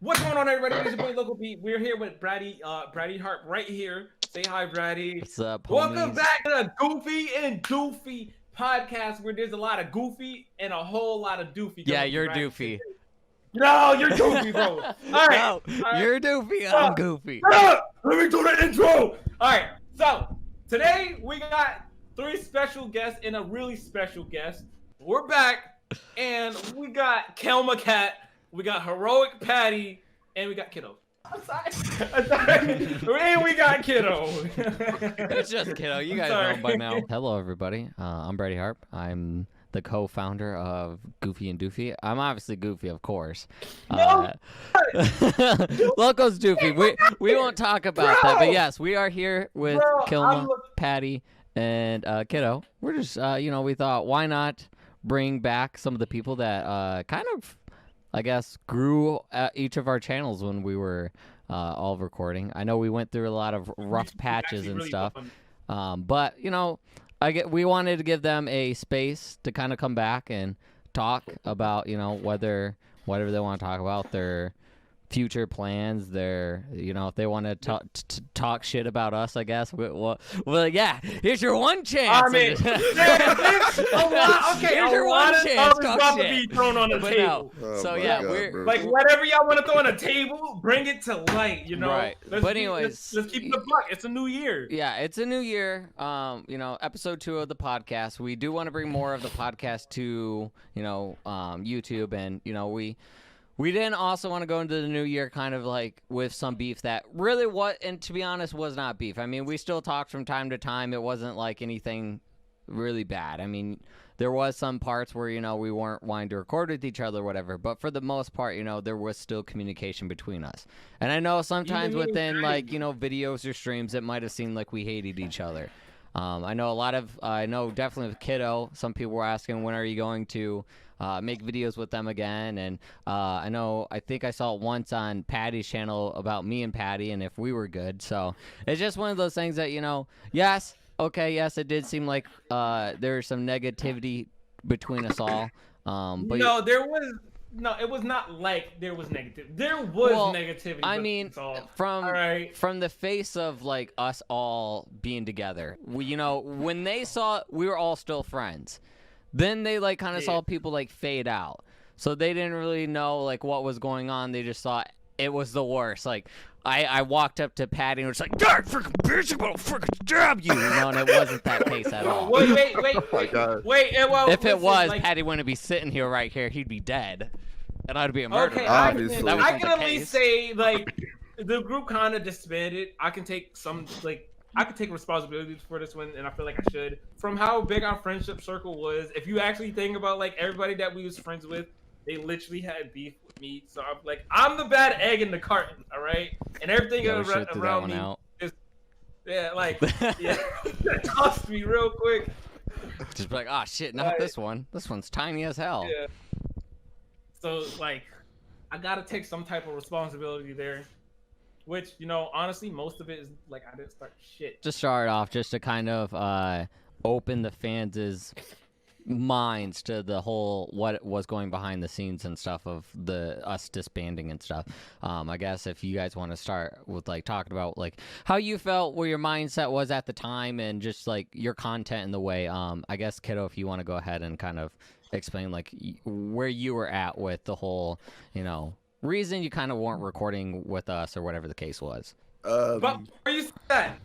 What's going on, everybody? It's your boy Loco B. We're here with Brattyharp right here. Say hi, Bratty. What's up, Welcome homies? back to the Goofy and Doofy podcast, where there's a lot of Goofy and a whole lot of Doofy. Yeah, you're Doofy. No, you're Doofy, bro. All right, no, you're Doofy. I'm Goofy. Let me do the intro. All right, so today we got three special guests and a really special guest. We're back, and we got Kellam Cat. We got Heroic Patty, and we got Kiddo. I'm sorry. And we got Kiddo. It's just Kiddo. You guys know him by now. Hello, everybody. I'm Brattyharp. I'm the co-founder of Goofy and Doofy. I'm obviously Goofy, of course. Loco's Doofy. We won't talk about that, but yes, we are here with Kellam, Patty, and Kiddo. We're just, we thought, why not bring back some of the people that kind of, I guess, grew at each of our channels when we were all recording. I know we went through a lot of rough patches and stuff, but we wanted to give them a space to kind of come back and talk about whatever they want to talk about, their future plans, their if they want to talk shit about us, I guess. Well, yeah, here's your one chance. I mean, here's your one chance. About to be thrown on the table. No. So yeah, we're like, whatever y'all want to throw on the table, bring it to light. Right. But anyways, let's keep the buck. It's a new year. Yeah, it's a new year. Episode 2 of the podcast. We do want to bring more of the podcast to YouTube, and we didn't also want to go into the new year kind of like with some beef that really and to be honest, was not beef. I mean, we still talked from time to time. It wasn't like anything really bad. I mean, there was some parts where, we weren't wanting to record with each other or whatever. But for the most part, there was still communication between us. And I know sometimes within videos or streams, it might have seemed like we hated each other. I know definitely with Kiddo, some people were asking, when are you going to make videos with them again? And I think I saw it once on Patty's channel about me and Patty and if we were good. So it's just one of those things that, yes, it did seem like there's some negativity between us all. But it was not like there was negative. There was negativity. I mean, from the face of like us all being together, when they saw we were all still friends, then they like kind of saw people like fade out. So they didn't really know like what was going on. They just thought it was the worst. Like I walked up to Patty and was like, "God, freaking bitch, I'm gonna freaking stab you," and it wasn't that case at all. Wait. If it was, Patty wouldn't be sitting here right here. He'd be dead. And I'd be a murderer. Okay, obviously. I can at least say, like, the group kind of disbanded. I can take responsibility for this one, and I feel like I should. From how big our friendship circle was, if you actually think about, like, everybody that we was friends with, they literally had beef with me. So I'm like, I'm the bad egg in the carton, all right? And everything around me is, that tossed me real quick. Just be like, oh, shit, not this one. This one's tiny as hell. Yeah. So, like, I gotta take some type of responsibility there, which, honestly, most of it is, like, I didn't start shit. Just start off just to kind of open the fans' minds to the whole what was going behind the scenes and stuff of us disbanding and stuff. I guess if you guys want to start with, like, talking about, like, how you felt, where your mindset was at the time, and just, like, your content in the way. I guess, Kiddo, if you want to go ahead and kind of explain like where you were at with the whole reason you kind of weren't recording with us or whatever the case was. But where you at?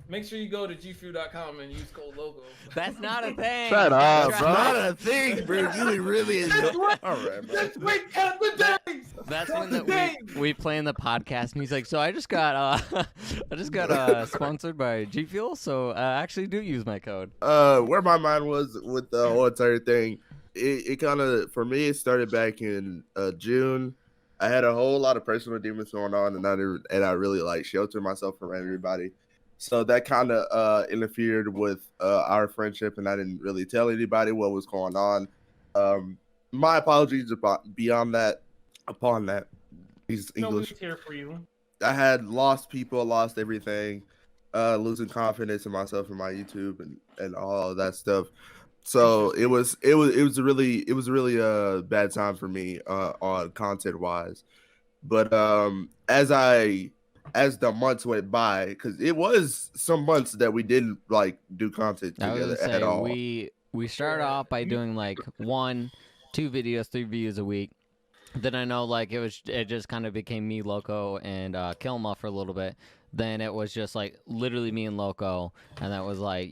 Make sure you go to gfu.com and use code LOGO. That's not a thing. Shut up, That's bro. not a thing, bro. You really is. All right, bro. That's when we play in the podcast, and he's like, "So I just got sponsored by G Fuel, so actually do use my code." Where my mind was with the whole entire thing, it kind of, for me, it started back in June. I had a whole lot of personal demons going on, and I really like sheltered myself from everybody. So that kind of interfered with our friendship, and I didn't really tell anybody what was going on. My apologies upon that. He's English. Nobody's here for you. I had lost people, lost everything, losing confidence in myself and my YouTube and all of that stuff. So it was a really bad time for me on content wise. But as the months went by, because it was some months that we didn't like do content I was together gonna at say all. we started off by doing like 1, 2 videos, 3 videos a week. Then I know like it just kind of became me, Loco, and Kellam for a little bit. Then it was just like literally me and Loco, and that was like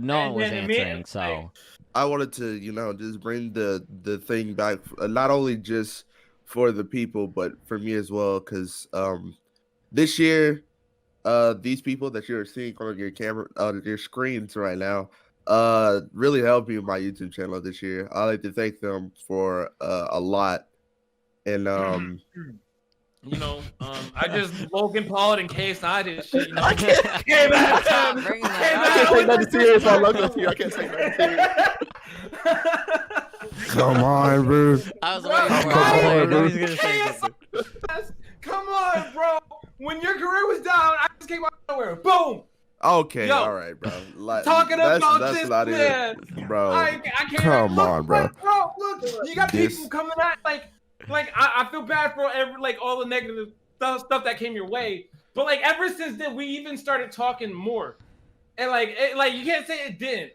no one was answering. So I wanted to, just bring the thing back, not only just for the people, but for me as well, because this year, these people that you're seeing on your camera, on your screens right now, really helped me with my YouTube channel this year. I like to thank them for a lot, and I just Logan Paul it in case I did shit. I can't stop bringing that I can't say nothing serious while Loco's here. I can't say nothing serious. come on, bro. I was waiting for it. I was like, I know he's gonna say something. Come on, bro. When your career was down, I just came out of nowhere. Boom. Okay, Yo, all right, bro. Talking about that's this not man, bro. I can't. Come on, bro. Look, you got people coming at like I feel bad for all the negative stuff that came your way, but like ever since then we even started talking more, and you can't say it didn't.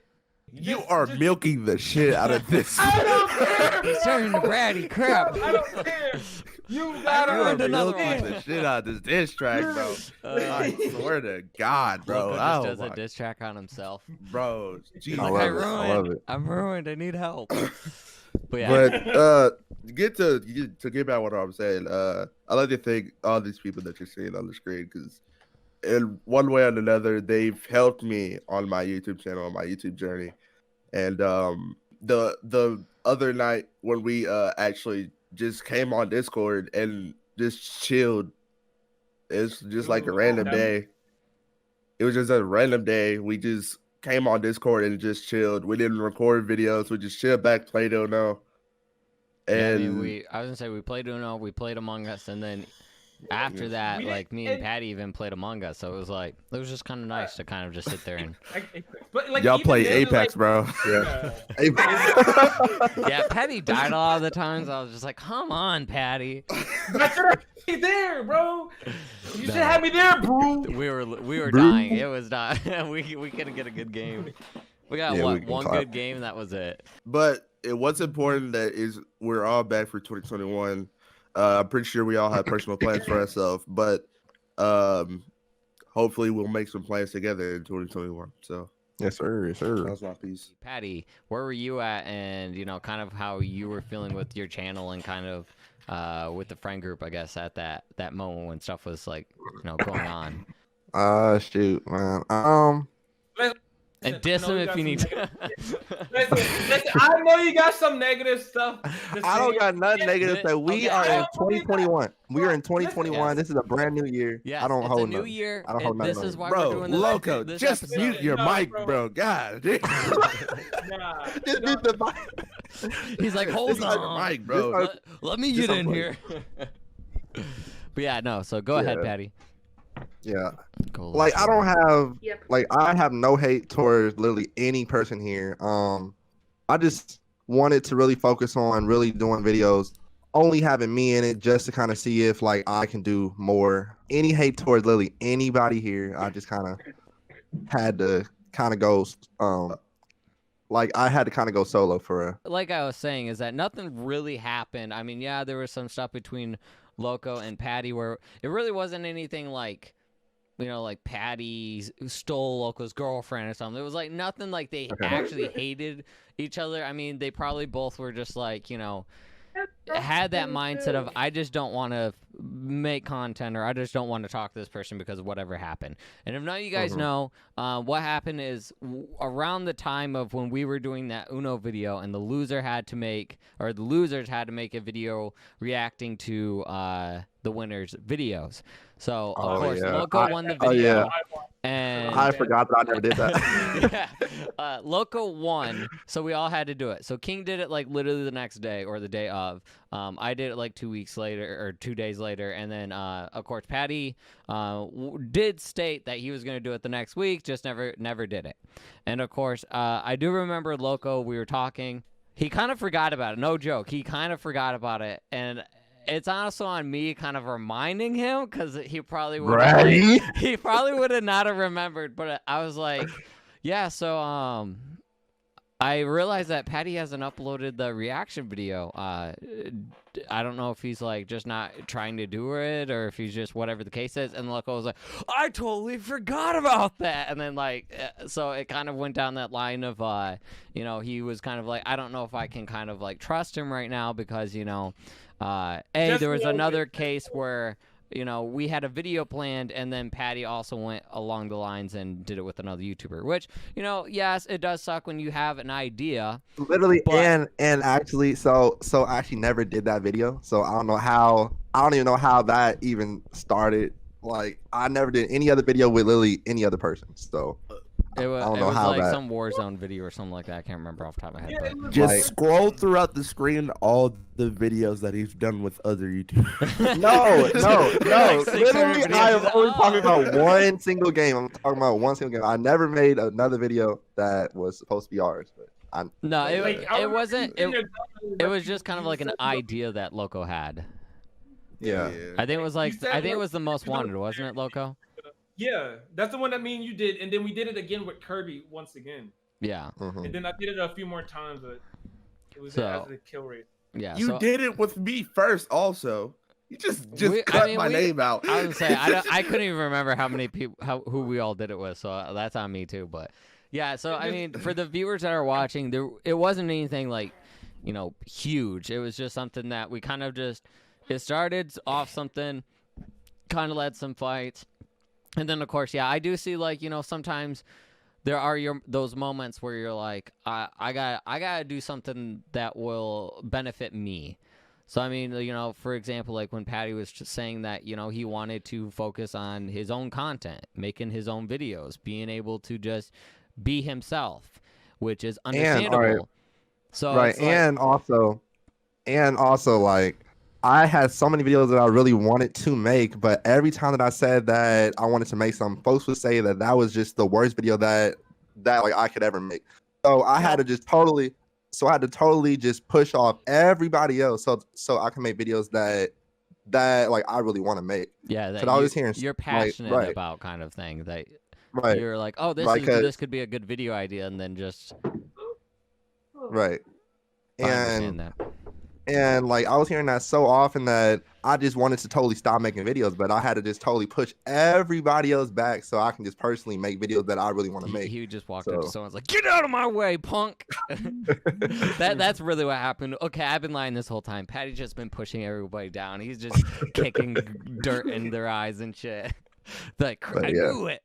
You are milking the shit out of this. I don't care. He's turning to Bratty. Crap. I don't care. You You gotta are ruined another milking one. the shit out of this diss track, bro. I swear to God, bro. Loco just does Oh a my- diss track on himself. bro. He's Jesus. like, love I it. I love ruined. it. I'm ruined. I need help. But yeah. But to get back what I'm saying, I like to thank all these people that you're seeing on the screen, because in one way or another they've helped me on my YouTube channel, on my YouTube journey. And the other night when we actually just came on Discord and just chilled, it's just like a random day. It was just a random day. We just came on Discord and just chilled. We didn't record videos. We just chilled back, played Uno. Yeah, And I was gonna say we played Uno, we played Among Us, and then after that, We like didn't- me and Patty even played Among Us. So it was just kind of nice to kind of just sit there and but like y'all even play then, Apex, bro. Yeah. yeah. Patty died a lot of the times. I was just like, come on, Patty. I should have been there, bro. You should have me there, bro. We were dying. It was not. we couldn't get a good game. We got Yeah, we what can one clap. good game, and that was it. But what's important that is we're all back for 2021. I'm pretty sure we all have personal plans for ourselves, but hopefully we'll make some plans together in 2021. So Yes, sir. Yes, sir. that's my piece. Patty, where were you at, and kind of how you were feeling with your channel and kind of with the friend group, I guess, at that moment when stuff was like going on. Shoot, man. And diss him if you need to. Listen, I know you got some negative stuff. to I don't say. got nothing Yeah, negative. but- That we okay, are I in don't believe that. 2021. We are in 2021. Yes. This is a brand new year. Yes, I don't it's hold a new nothing. year. I don't hold and nothing this is over. why Bro, we're doing this. Loco, this just episode. mute your No, mic, bro. bro. God. Nah, Just no. mute the mic. He's like, hold This is on. the mic, bro. Let me Just get in unplug here. But yeah, no. So go ahead, Yeah. Patty. Yeah. Go Like I Loco. don't have Yep. like I have no hate towards literally any person here. I just wanted to really focus on really doing videos, only having me in it just to kind of see if like I can do more. Any hate towards literally anybody here, I just kind of had to kind of go like I had to kind of go solo for a Like I was saying, is that nothing really happened. I mean, yeah, there was some stuff between Loco and Patty where it really wasn't anything like, like Patty stole Loco's girlfriend or something. It was like nothing like they actually hated each other. I mean, they probably both were just like, had that mindset of I just don't want to make content or I just don't want to talk to this person because of whatever happened. And if none of you guys know, what happened is around the time of when we were doing that Uno video and the losers had to make a video reacting to the winners' videos. So of course yeah. Loco won the video. yeah. And I forgot that I never did that. yeah. Loco won, so we all had to do it. So King did it like literally the next day or the day of. I did it like 2 weeks later or 2 days later, and then of course Patty did state that he was going to do it the next week, just never did it. And of course, I do remember Loco. We were talking. He kind of forgot about it. No joke. He kind of forgot about it, and it's also on me kind of reminding him because he probably would Bratty. he probably would have not have remembered. But I was like, yeah. So I realized that Patty hasn't uploaded the reaction video. I don't know if he's like just not trying to do it or if he's just whatever the case is. And Loco was like, I totally forgot about that. And then like, so it kind of went down that line of, you know, he was kind of like, I don't know if I can kind of like trust him right now because, you know, there was another case where, you know, we had a video planned and then Patty also went along the lines and did it with another YouTuber, which, you know, yes, it does suck when you have an idea. Literally, but... and actually, so I actually never did that video. So I don't even know how that even started. Like, I never did any other video with literally any other person. So It was, I don't know how like that. some Warzone video or something like that. I can't remember off the top of my head. Yeah, But... Just Like- scroll throughout the screen all the videos that he's done with other YouTubers. No. Like 600 Literally, videos. I am only talking Oh. about one single game. I'm talking about one single game. I never made another video that was supposed to be ours. But No, Like, I it remember wasn't. you It, said it was just kind of like an idea that Loco had. yeah. I think it was like You said, I think it like, was the most you know, wanted, wasn't it, Loco? Yeah, that's the one that me and you did, and then we did it again with Kirby once again, Yeah, Mhm. and then I did it a few more times, but it was So- as a kill rate. yeah. You so, did it with me first, also. You just I cut mean, my name out. I was gonna say I couldn't even remember how many people who we all did it with, so that's on me too. But yeah, so I mean, for the viewers that are watching, it wasn't anything like, you know, huge. It was just something that we kind of just it started off something, kind of led some fights, and then of course, yeah, I do see like, you know, sometimes there are those moments where you're like, I gotta do something that will benefit me. So, I mean, you know, for example, like when Patty was just saying that, you know, he wanted to focus on his own content, making his own videos, being able to just be himself, which is understandable. right. So Right, it's like, and also, like, I had so many videos that I really wanted to make, but every time that I said that I wanted to make some, folks would say that that was just the worst video that like I could ever make. So I had to just totally just push off everybody else so I can make videos that like I really want to make. yeah, that I was hearing, you're like, passionate right. about kind of thing that Right, you're like, oh, Right, this could be a good video idea, and then just right. I understand And that. And like I was hearing that so often that I just wanted to totally stop making videos, but I had to just totally push everybody else back so I can just personally make videos that I really want to make. He just walked up to So- someone's like, "Get out of my way, punk!" That's really what happened. Okay, I've been lying this whole time. Patty's just been pushing everybody down. He's just kicking dirt in their eyes and shit. Like, But I yeah. knew it.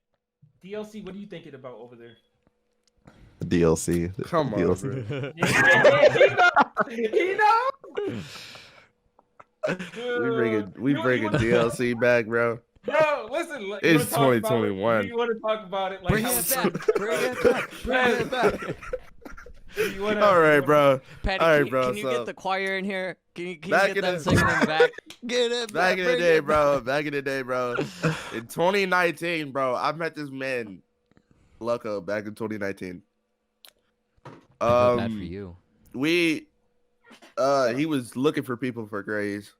DLC, what are you thinking about over there? DLC. Come on, DLC. bro. He knows. We bringing DLC back, bro. Bro, listen. Like, It's 2021. You want to talk about it? Like, Bring it back. Bring it back. Bring it back. All right, bro. Patty, All right, can, bro, can you so- get the choir in here? Can you Back get in them the- singing in the back? Get it Back in the bring day, it bro. Back in the day, bro. In 2019, bro, I met this man, Loco, back in 2019. I feel bad for you. He was looking for people for Grays.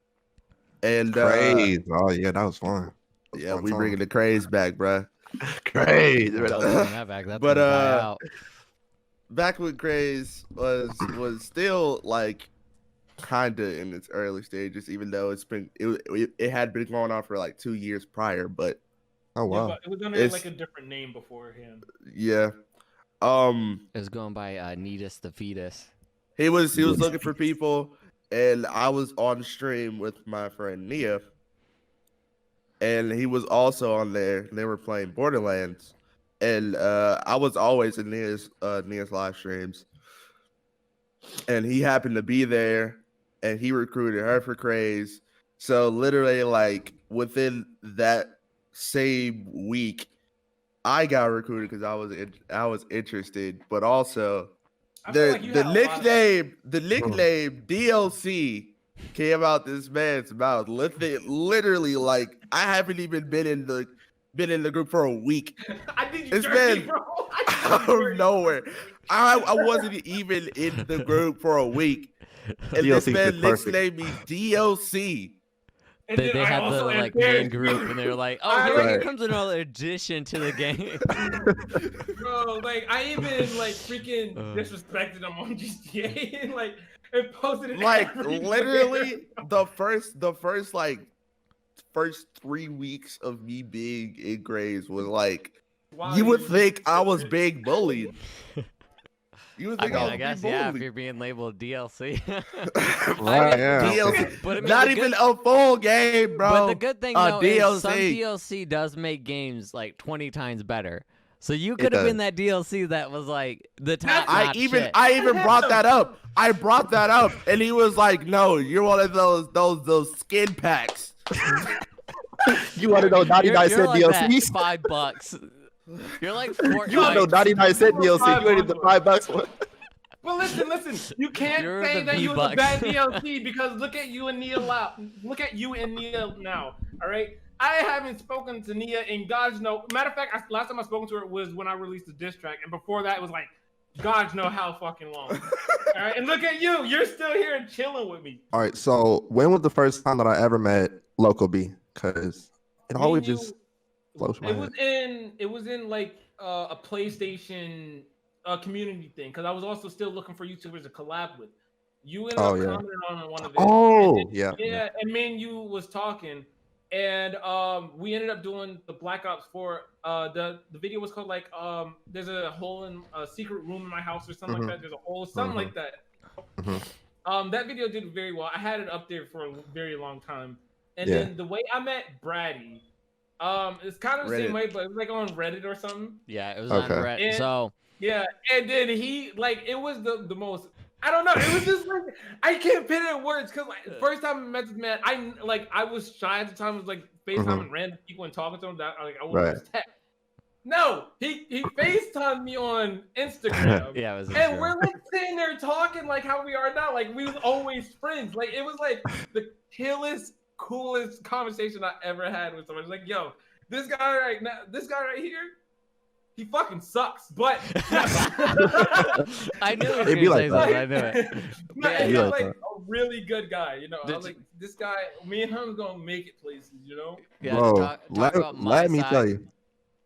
And Craze. Oh yeah, that was fun. That was yeah, fun we time. bringing the craze back, bro. Craze. Don't bring that back. That's But, gonna die out. Back when Craze was still like kinda in its early stages, even though it had been going on for like 2 years prior, but Oh Yeah, wow. but it was under It's- like a different name beforehand. yeah. It was going by Neatus the Fetus. He was looking for people, and I was on stream with my friend Nia, and he was also on there. And they were playing Borderlands, and I was always in Nia's live streams, and he happened to be there, and he recruited her for Craze. So literally, like within that same week, I got recruited because I was interested, but also. I feel like you had a lot of- The nickname DLC came out this man's mouth. Literally, like I haven't even been in the group for a week. I did you It's dirty, been bro. out of nowhere. I wasn't even in the group for a week, and this DLC man fit perfect. nicknamed me DLC. And They then I had the also like main embarrassed group, you. and they were like, "Oh, I here like- comes another addition to the game." Bro, like I even like freaking disrespected him on GTA and like and posted it Like everywhere. literally the first 3 weeks of me being in grades was like Wow, you would you- think I was being bullied. You would I think mean, I was I guess being yeah, if bullied. you're being labeled DLC. Right, yeah. DLC, But I mean, not the even good- a full game, bro. But the good thing though is some DLC. DLC does make games like 20 times better. So you It could have been does. that DLC that was like the top I notch even shit. brought that up. I brought that up, and he was like, "No, you're one of those skin packs." You want to know 99 you're cent like that DLCs? $5. You're like Fortnite. You want to know 99 cent DLC? You ain't the $5 one. But listen. You can't You're say the that you was a V-Bucks. bad DLC because look at you and Nia Look at you and Nia now. All right. I haven't spoken to Nia in God's know. Matter of fact, last time I spoke to her was when I released the diss track, and before that it was like God's know how fucking long. All right. And look at you. You're still here and chilling with me. All right, so when was the first time that I ever met Loco B? Because it Me always and you- just blows my It head. was in like a PlayStation community thing because I was also still looking for YouTubers to collab with. You ended Oh, up yeah. commenting on one of it. Oh, and then- yeah. yeah. And me and you was talking, and we ended up doing the Black Ops 4. The video was called like there's a hole in a secret room in my house or something like that. There's a hole, something like that. That video did very well. I had it up there for a very long time. And Yeah. then the way I met Bratty, it's kind of the same Reddit. way, but it was like on Reddit or something. Yeah, it was Okay. on Reddit. And- So Yeah, and then he like it was the most. I don't know. It was just like I can't put it in words because like, first time I met this man, I was shy at the time. I was like FaceTiming random people and talking to them. That like I wouldn't Right. just text. No, he FaceTimed me on Instagram. yeah, it was. And we're like sitting there talking like how we are now. Like we was always friends. Like it was like the coolest conversation I ever had with someone. It's like, yo, this guy right here, he fucking sucks. But I knew it was It'd be gonna say like something. that. I knew it. no, Yeah, and you he's like like a really good guy. You know, I Did was like, this guy, me and him gonna make it places. You know. Yeah, Bro, talk about my let me side. tell you.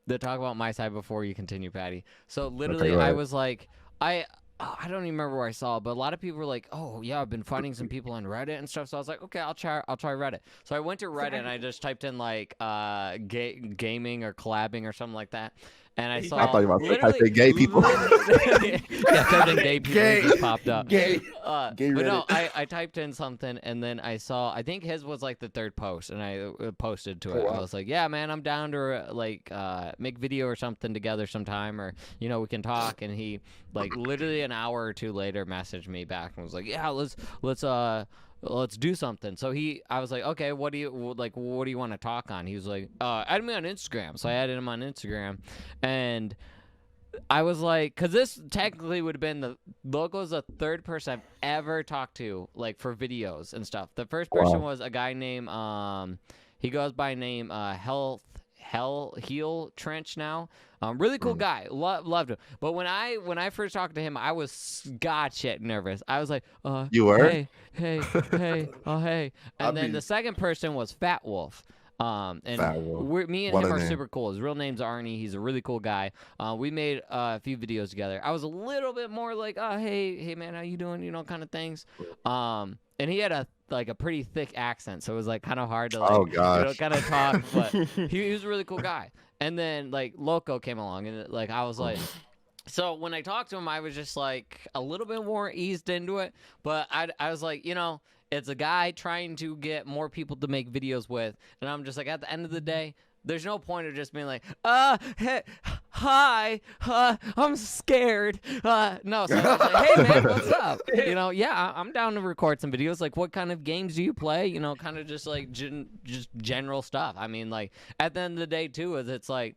To talk about my side before you continue, Patty. So literally, Okay, go I ahead. was like, I don't even remember where I saw it, but a lot of people were like, "Oh yeah, I've been finding some people on Reddit and stuff." So I was like, "Okay, I'll try Reddit." So I went to Reddit and I just typed in like gaming or collabing or something like that, and I I saw I thought you were about to type literally in gay people. yeah, typed in gay people and it just popped up. Gay. Gay But no, Reddit. I typed in something and then I saw, I think his was like the third post, and I posted to it. wow. I was like, yeah, man, I'm down to like make video or something together sometime, or we can talk. And he like literally an hour or two later messaged me back and was like, yeah, let's do something. So I was like, okay, what do you want to talk on? He was like, add me on Instagram. So I added him on Instagram, and I was like, because this technically would have been Loco's the third person I've ever talked to, like for videos and stuff. The first person was a guy named he goes by name Heel Trench now. Really cool guy. Loved him. But when I first talked to him, I was god shit nervous. I was like, You were? hey, oh hey. And then the second person was Fat Wolf. And Fat Wolf. me and What him a are name. super cool. His real name's Arnie. He's a really cool guy. We made a few videos together. I was a little bit more like, hey man, how you doing? Kind of things. And he had a pretty thick accent, so it was like kind of hard to like, Oh, gosh. kind of talk. But he was a really cool guy. And then like Loco came along, and like I was like. So when I talked to him, I was just like a little bit more eased into it. But I was like, it's a guy trying to get more people to make videos with. And I'm just like, at the end of the day, there's no point of just being like, hey, hi, I'm scared. No, so I was like, hey, man, what's up? Yeah, I'm down to record some videos. Like, what kind of games do you play? Kind of just like just general stuff. I mean, like, at the end of the day, too, is it's like,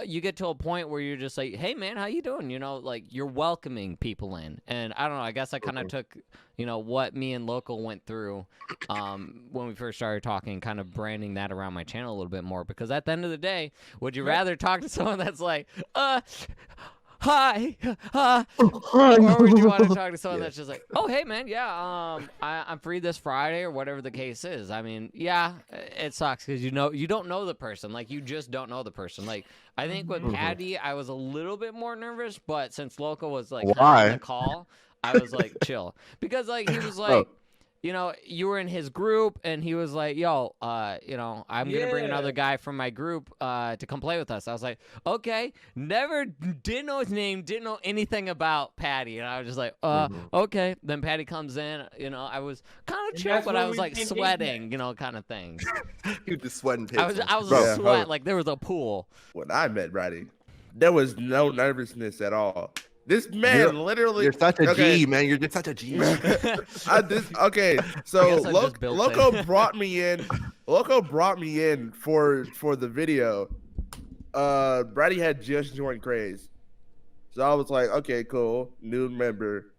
you get to a point where you're just like, hey man, how you doing? Like you're welcoming people in. And I don't know, I guess I kind of took, what me and Loco went through when we first started talking, kind of branding that around my channel a little bit more, because at the end of the day, would you rather talk to someone that's like, hi, or would you want to talk to someone that's just like, oh, hey, man, yeah, I'm free this Friday or whatever the case is. I mean, yeah, it sucks because you don't know the person. Like, you just don't know the person. Like, I think with Patty, I was a little bit more nervous, but since Loco was like Why? on the call, I was like chill because like he was like. You know, you were in his group, and he was like, yo, you know, I'm going to bring another guy from my group to come play with us. I was like, okay. Didn't know his name, didn't know anything about Patty. And I was just like, okay. Then Patty comes in, you know, I was kind of chill, but I was like sweating, you know, kind of thing. You just sweating. I was a sweat, like there was a pool. When I met Bratty, there was no nervousness at all. This man literally. You're such a G, man. You're just such a G. Okay, so Loco brought me in. Loco brought me in for the video. Bratty had just joined Craze, so I was like, okay, cool, new member.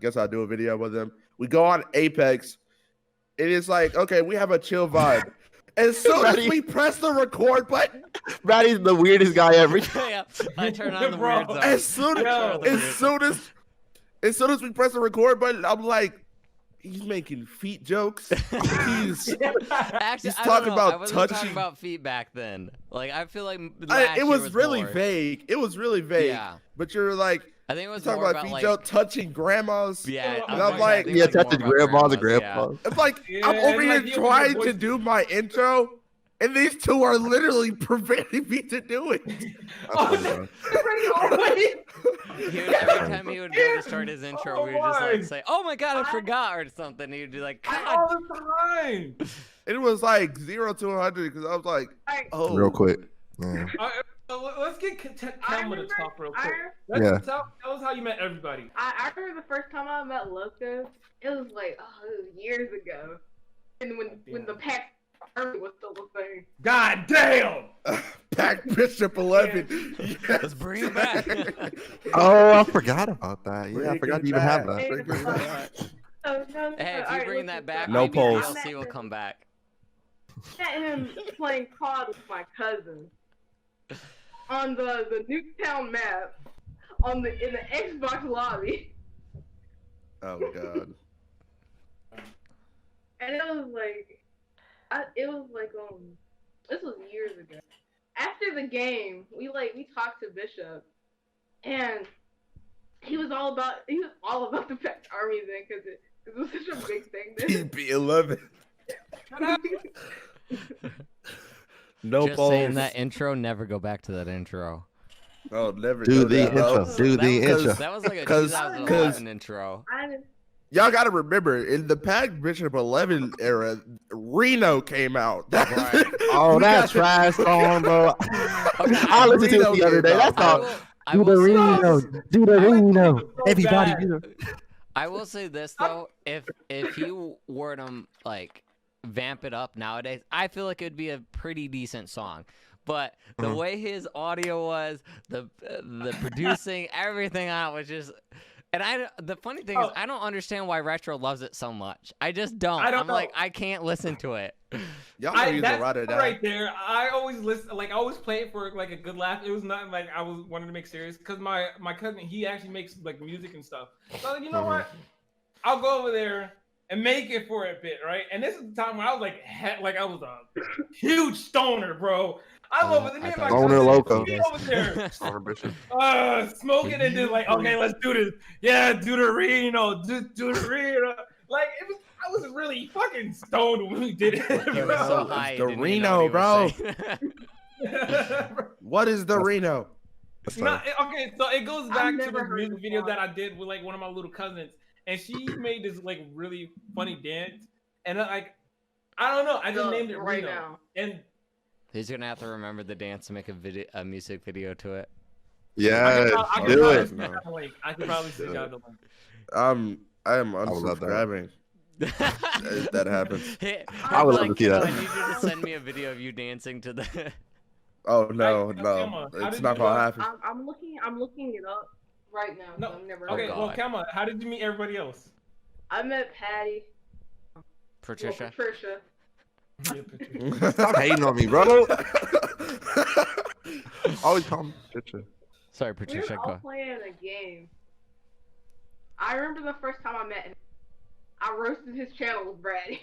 Guess I'll do a video with him. We go on Apex. It is like, okay, we have a chill vibe. As soon as we press the record button, Bratty's the weirdest guy ever. Yeah, I turn on the Bro, weird zone. as soon as we press the record button, I'm like, he's making feet jokes. He's Actually, he's talking about I wasn't touching. talking about feet back then. Like I feel like It was really vague. It was really vague. Yeah. But you're like, I think it was talking more about about feet like joke, touching grandmas. yeah. And I'm like, I think Yeah, it was more touching about grandmas and grandmas, grandpas. it's like Yeah, I'm over and here like, you trying know, to do my intro, and these two are literally preventing me to do it. Every time he would go to start his intro, Oh we would just like my. say, "Oh my god, I forgot" or something. He'd be like, all "God." the time. It was like 0 to 100 because I was like, oh, Real quick. Yeah. Let's get Kellam to talk real quick. Yeah. Tell us how you met everybody. I remember the first time I met Loco. It was like, it was years ago, and when the pack was still a thing. God damn! Pack Bishop 11. Let's bring it back. Oh, I forgot about that. Yeah, I forgot to even have that. No, Hey, if you bring that back, No maybe polls. DLC will come back. met him playing COD with my cousin on the Nuketown map in the Xbox lobby, Oh god. and it was like this was years ago. After the game, we talked to Bishop, and he was all about the Pact Army then because it was such a big thing then. PP11. No Just polls. saying that intro. Never go back to that intro. Oh, never Do do the that. intro. Do the intro. That was like a 'Cause- 2011 intro. Y'all gotta remember, in the Pack Bishop 11 era, Reno came out. Right. Oh, We that got- trash song, bro. Okay, I listened to it the other day. That's I all. will, I Do will the say Reno. this. Do the Reno. so Everybody bad. do I will say this though, if you were to like vamp it up nowadays, I feel like it'd be a pretty decent song. But the way his audio was, the producing, everything on it was just. And the funny thing is, I don't understand why Retro loves it so much. I just don't. I don't I'm know. like, I can't listen to it. Y'all know he's a That's ride or die. right there. I always listen, like I always play it for like a good laugh. It was not like I was wanting to make serious because my cousin, he actually makes like music and stuff. So like, you know what? I'll go over there and make it for a bit, right? And this is the time when I was like I was a huge stoner, bro. I'm over there, me and my Stoner cousin, Loco. we over there, Stoner Bishop. smoking and then like, okay, let's do this. Yeah, do the Reno, do the Reno. Like I was really fucking stoned when we did it. He was so high. The he didn't even know Reno, what he was saying. What is the Reno? Okay, so it goes back to never this heard music of video that. that I did with like one of my little cousins, and she made this like really funny dance, and like I don't know, I just named it right Reno. now. And He's gonna have to remember the dance and make a music video to it. Yeah, I could do probably it. send y'all the link. I could probably send y'all the link. I am would love that. unsubscribing if that happens. Hey, I would love like, to see that. I need you to send me a video of you dancing to the. Oh no, Like, no, Kelma, how it's did not you, gonna happen. I'm looking it up right now. 'cause No, I've never. Okay, God. well, Kelma, how did you meet everybody else? I met Patty. Patricia. Patricia. Stop hating on me, bro. Always call me Patricia. Sorry, We Patricia. were all Go. playing a game. I remember the first time I met him. I roasted his channel with Brad.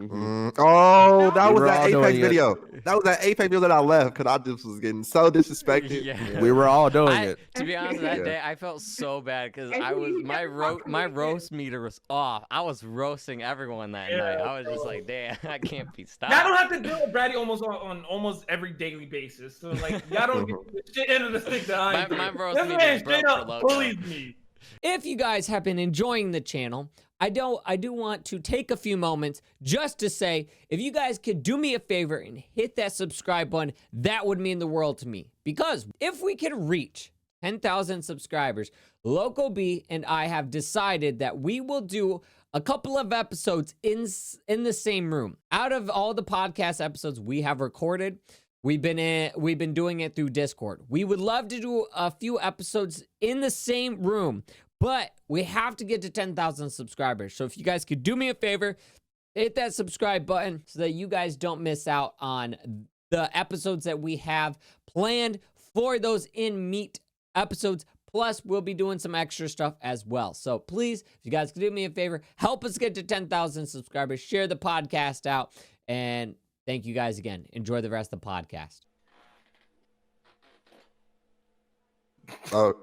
Oh, that We was were that all Apex doing it. video. That was that Apex video that I left because I just was getting so disrespected. Yeah. We were all doing it. To be honest, that Yeah. day I felt so bad because And I was you my kept talking to me roast meter was off. I was roasting everyone that night. I was just like, damn, I can't be stopped. Y'all don't have to deal with Bratty almost on almost every daily basis. So like y'all don't get the shit end of the stick that I do. My roast This meter man broke straight for up Loco. bullies me. If you guys have been enjoying the channel, I do want to take a few moments just to say, if you guys could do me a favor and hit that subscribe button, that would mean the world to me. Because if we could reach 10,000 subscribers, Loco B and I have decided that we will do a couple of episodes in the same room. Out of all the podcast episodes we have recorded, we've been doing it through Discord. We would love to do a few episodes in the same room, but we have to get to 10,000 subscribers. So if you guys could do me a favor, hit that subscribe button so that you guys don't miss out on the episodes that we have planned for those in-meet episodes. Plus, we'll be doing some extra stuff as well. So please, if you guys could do me a favor, help us get to 10,000 subscribers. Share the podcast out. And thank you guys again. Enjoy the rest of the podcast. Oh,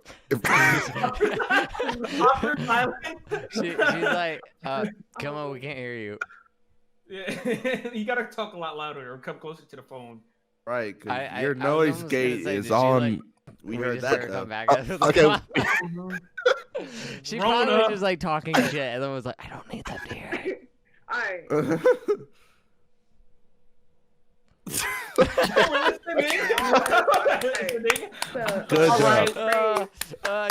Awkward silence. She's like, come on, we can't hear you. Yeah. You gotta talk a lot louder or come closer to the phone. Right, because I your was noise almost gate gonna say, is did she, on. like, we we heard just heard that her though. come back. okay. She Rona. probably was just like talking shit and then was like, I don't need that to hear it. Alright. We're listening. So, Good Alright. job.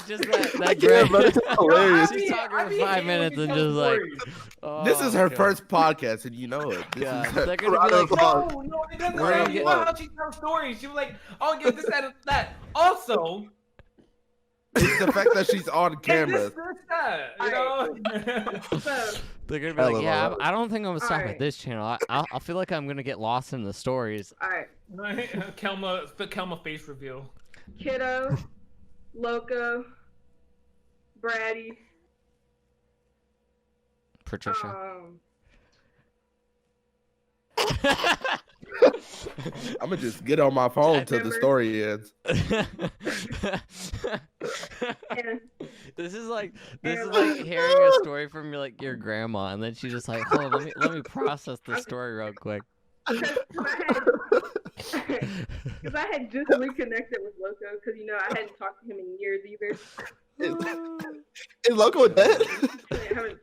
Just that can't, but it's great. hilarious. She's talking for 5 minutes and just like, oh, This is her God. first podcast, and you know it. This God, is they're gonna be like, No, it doesn't We're sound. gonna You know how she tells stories. She was like, "Oh, yeah, this, that, and that." Also, it's the fact that she's on camera. this, that. You know. so they're gonna be like, Hella yeah, love. I don't think I'm gonna stop at Alright. this channel. I feel like I'm gonna get lost in the stories. alright. Kelma face reveal. Kiddo, Loco, Bratty, Patricia. I'm gonna just get on my phone till the Remember- story ends. and This is like hearing a story from your grandma, and then she's just like, hold on, let me process the story real quick. because I had just reconnected with Loco because I hadn't talked to him in years either. Is Loco dead? I haven't-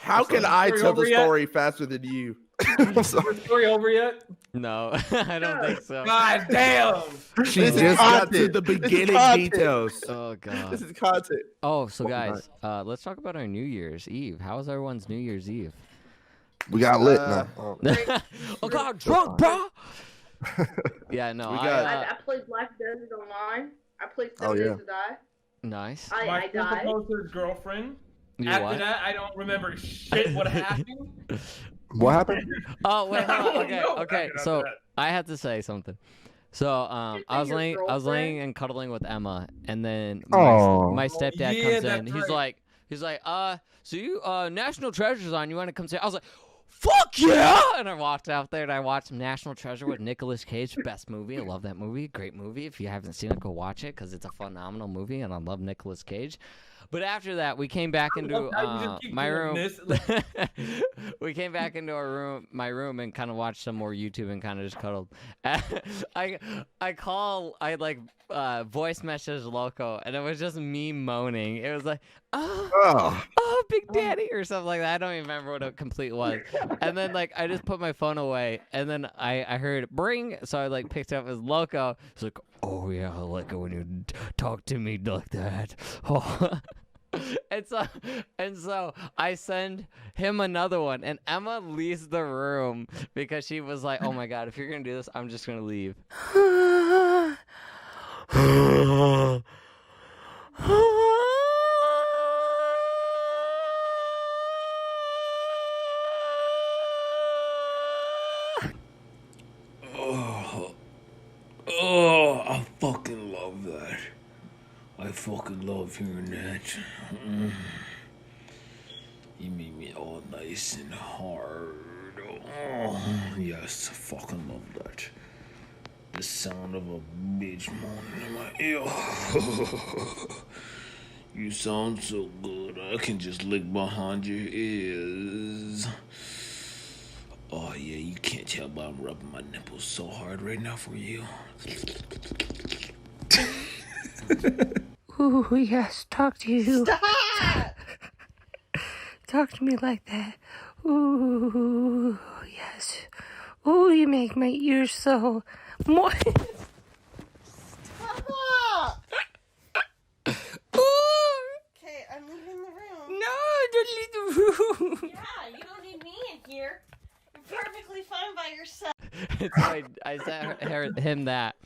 How can I Story tell over the yet? story faster than you? I'm sorry. Is the story over yet? No, I don't think so. God damn. She This is just got to content. the This is beginning content. details. Oh god. This is content. Oh, so guys, let's talk about our New Year's Eve. How was everyone's New Year's Eve? We got lit Uh, now. Oh god, drunk, bro. Yeah, no, We I, got- I played Black Desert Online. I played Oh, 7 yeah. Days to Die. nice. I My friend died. proposed to his girlfriend. You After what? that, I don't remember shit what happened. What happened? Oh wait, hold on. I Okay, don't know okay. after So that. I had to say something. So Did you I was say your laying girlfriend? and cuddling with Emma, and then Aw. my stepdad yeah, comes in. that's He's like, so you National Treasure's on. You want to come say? I was like, fuck yeah! And I walked out there and I watched National Treasure with Nicolas Cage. Best movie. I love that movie. Great movie. If you haven't seen it, go watch it because it's a phenomenal movie, and I love Nicolas Cage. But after that, we came back into love how you just keep my doing room. this. We came back into my room, and kind of watched some more YouTube and kind of just cuddled. I voice message Loco, and it was just me moaning. It was like, oh, Big Daddy, or something like that. I don't even remember what it complete was. And then I just put my phone away, and then I heard bring, so I picked it up as Loco. It's like, oh yeah, I like it when you talk to me like that. Oh. And so I send him another one, and Emma leaves the room because she was like, oh my god, if you're gonna do this, I'm just gonna leave. Oh, I fucking I fucking love hearing that. Mm. You make me all nice and hard. Oh, yes, I fucking love that. The sound of a bitch moaning in my ear. You sound so good, I can just lick behind your ears. Oh yeah, you can't tell, but I'm rubbing my nipples so hard right now for you. Ooh, yes, talk to you. Stop! Talk to me like that. Ooh, yes. Ooh, you make my ears so moist. Stop! Ooh, Okay, I'm leaving the room. no, don't leave the room. Yeah, you don't need me in here. You're perfectly fine by yourself. It's like I sent him that,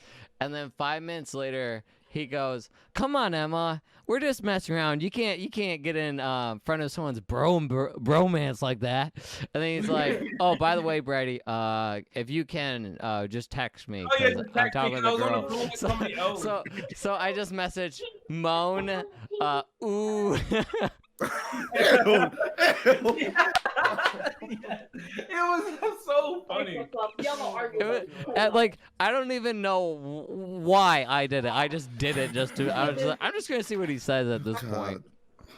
and then 5 minutes later he goes, "Come on, Emma, we're just messing around. You can't get in front of someone's bromance like that." And then he's like, "Oh, by the way, Brady, if you can just text me Oh, yeah, because just I'm text me, talking 'cause to I the was on the girl." phone with somebody else. So I just messaged moan, ooh. It was so funny. Like I don't even know why I did it. I just did it just to. I was just like, I'm just gonna see what he says at this point.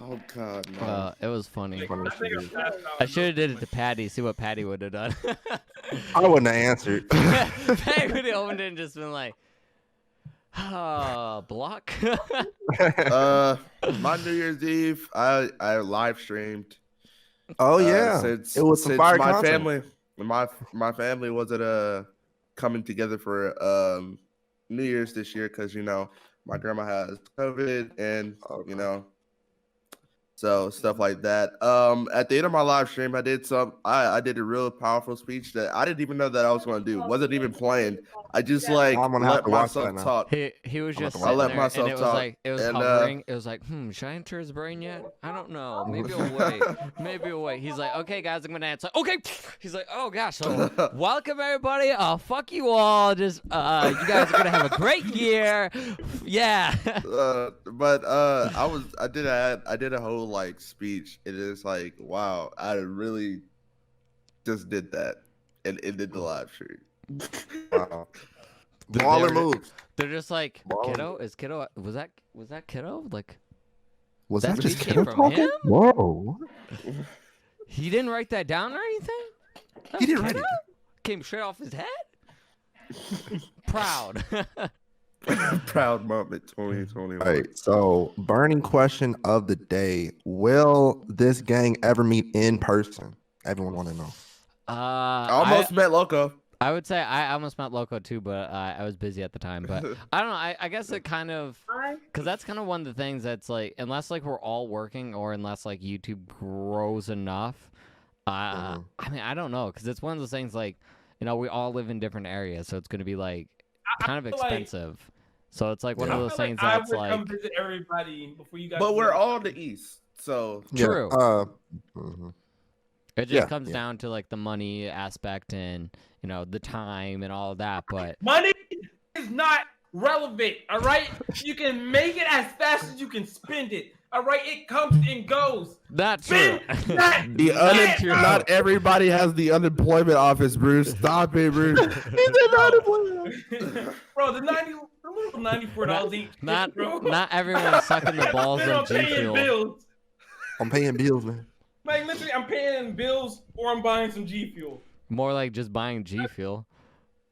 Oh God, no. It was funny. I think I'm passed out. I should have did it to Patty. See what Patty would have done. I wouldn't have answered. Patty would have opened it and just been like, block. My New Year's Eve, I live streamed. Oh yeah, Since it was some since fire my content. my family wasn't coming together for New Year's this year because my grandma has COVID and so stuff like that. At the end of my live stream, I did a real powerful speech that I didn't even know that I was going to do. Wasn't even planned. I just I'm gonna have let to watch myself that now. talk. He was just I sitting let there, myself and it was talk, like it was and, hovering. It was like, should I enter his brain yet? I don't know. Maybe I'll wait. Maybe I'll wait. He's like, okay, guys, I'm gonna answer. Okay. He's like, oh gosh, so welcome everybody. Fuck you all. Just you guys are gonna have a great year. Yeah. But I did a whole speech. It is like, wow, I really just did that and ended the live stream. Wow. Baller moves. They're just like, Baller. kiddo, is kiddo? Was that kiddo? Like, Was that that just speech came Kiddo from talking? him? Whoa. He didn't write that down or anything. That He was didn't write Kiddo? it. Came straight off his head. Proud. Proud moment 2021. All right, so burning question of the day: will this gang ever meet in person? Everyone want to know. I almost met Loco. I would say I almost met Loco too, but I was busy at the time. But I don't know. I guess it kind of, because that's kind of one of the things that's like, unless we're all working or unless YouTube grows enough. I mean, I don't know, because it's one of those things we all live in different areas, so it's going to be kind of expensive. So it's one of those things I that's would come visit everybody before you guys. But we're all in the East, so True. Mhm. It just comes down to the money aspect and the time and all of that. But money is not relevant. All right, you can make it as fast as you can spend it. All right, it comes and goes. That's true. Not everybody has the unemployment office, Bruce. Stop it, Bruce. Bro, the little $94 each. Not everyone's sucking the balls of G Fuel. Bills. I'm paying bills, man. Like literally, I'm paying bills or I'm buying some G Fuel. More like just buying G Fuel.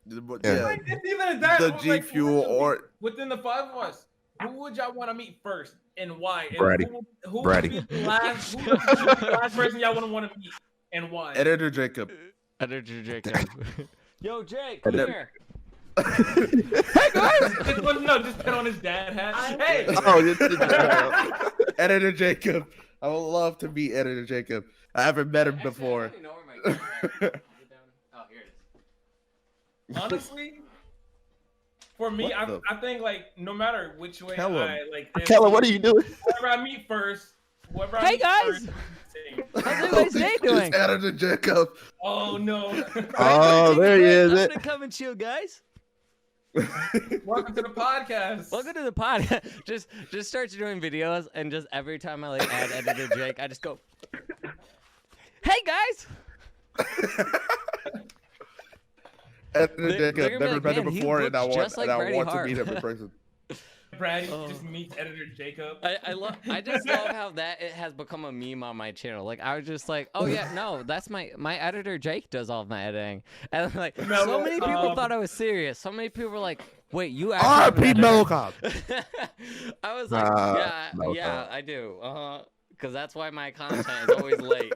Yeah, Like, it's either that the or, G Fuel or within the five of us. Who would y'all want to meet first and why? And Bratty. Who Bratty. would be the last person y'all want to meet and why? Editor Jacob. Editor Jacob. Yo, Jake, come Editor- here. Hey guys! Just put on his dad hat. Hey! Editor Jacob. I would love to meet Editor Jacob. I haven't met him before. Honestly, for me, I think no matter which way Kellam. Kellam, what are you doing? whoever I meet first, whoever I Hey, meet guys! first, same. How's everybody's day doing? It's Editor Jacob. Oh no! Oh, there he is. I'm gonna come and chill, guys. Welcome to the podcast. Welcome to the pod. just starts doing videos, and just every time I like add editor Jake, I just go, "Hey guys." Editor Jacob, they're gonna be never like, met him "Man, he before, and I looks want, just like and I want to Brattyharp." meet him in person. Brad just meets editor Jacob. I just love how that it has become a meme on my channel. Like I was just like, oh yeah, no, that's my editor Jake does all of my editing, and like so many people thought I was serious. So many people were like, wait, you actually have an R.I.P. editor? Mellowcop. I was like, yeah, I do, because that's why my content is always late.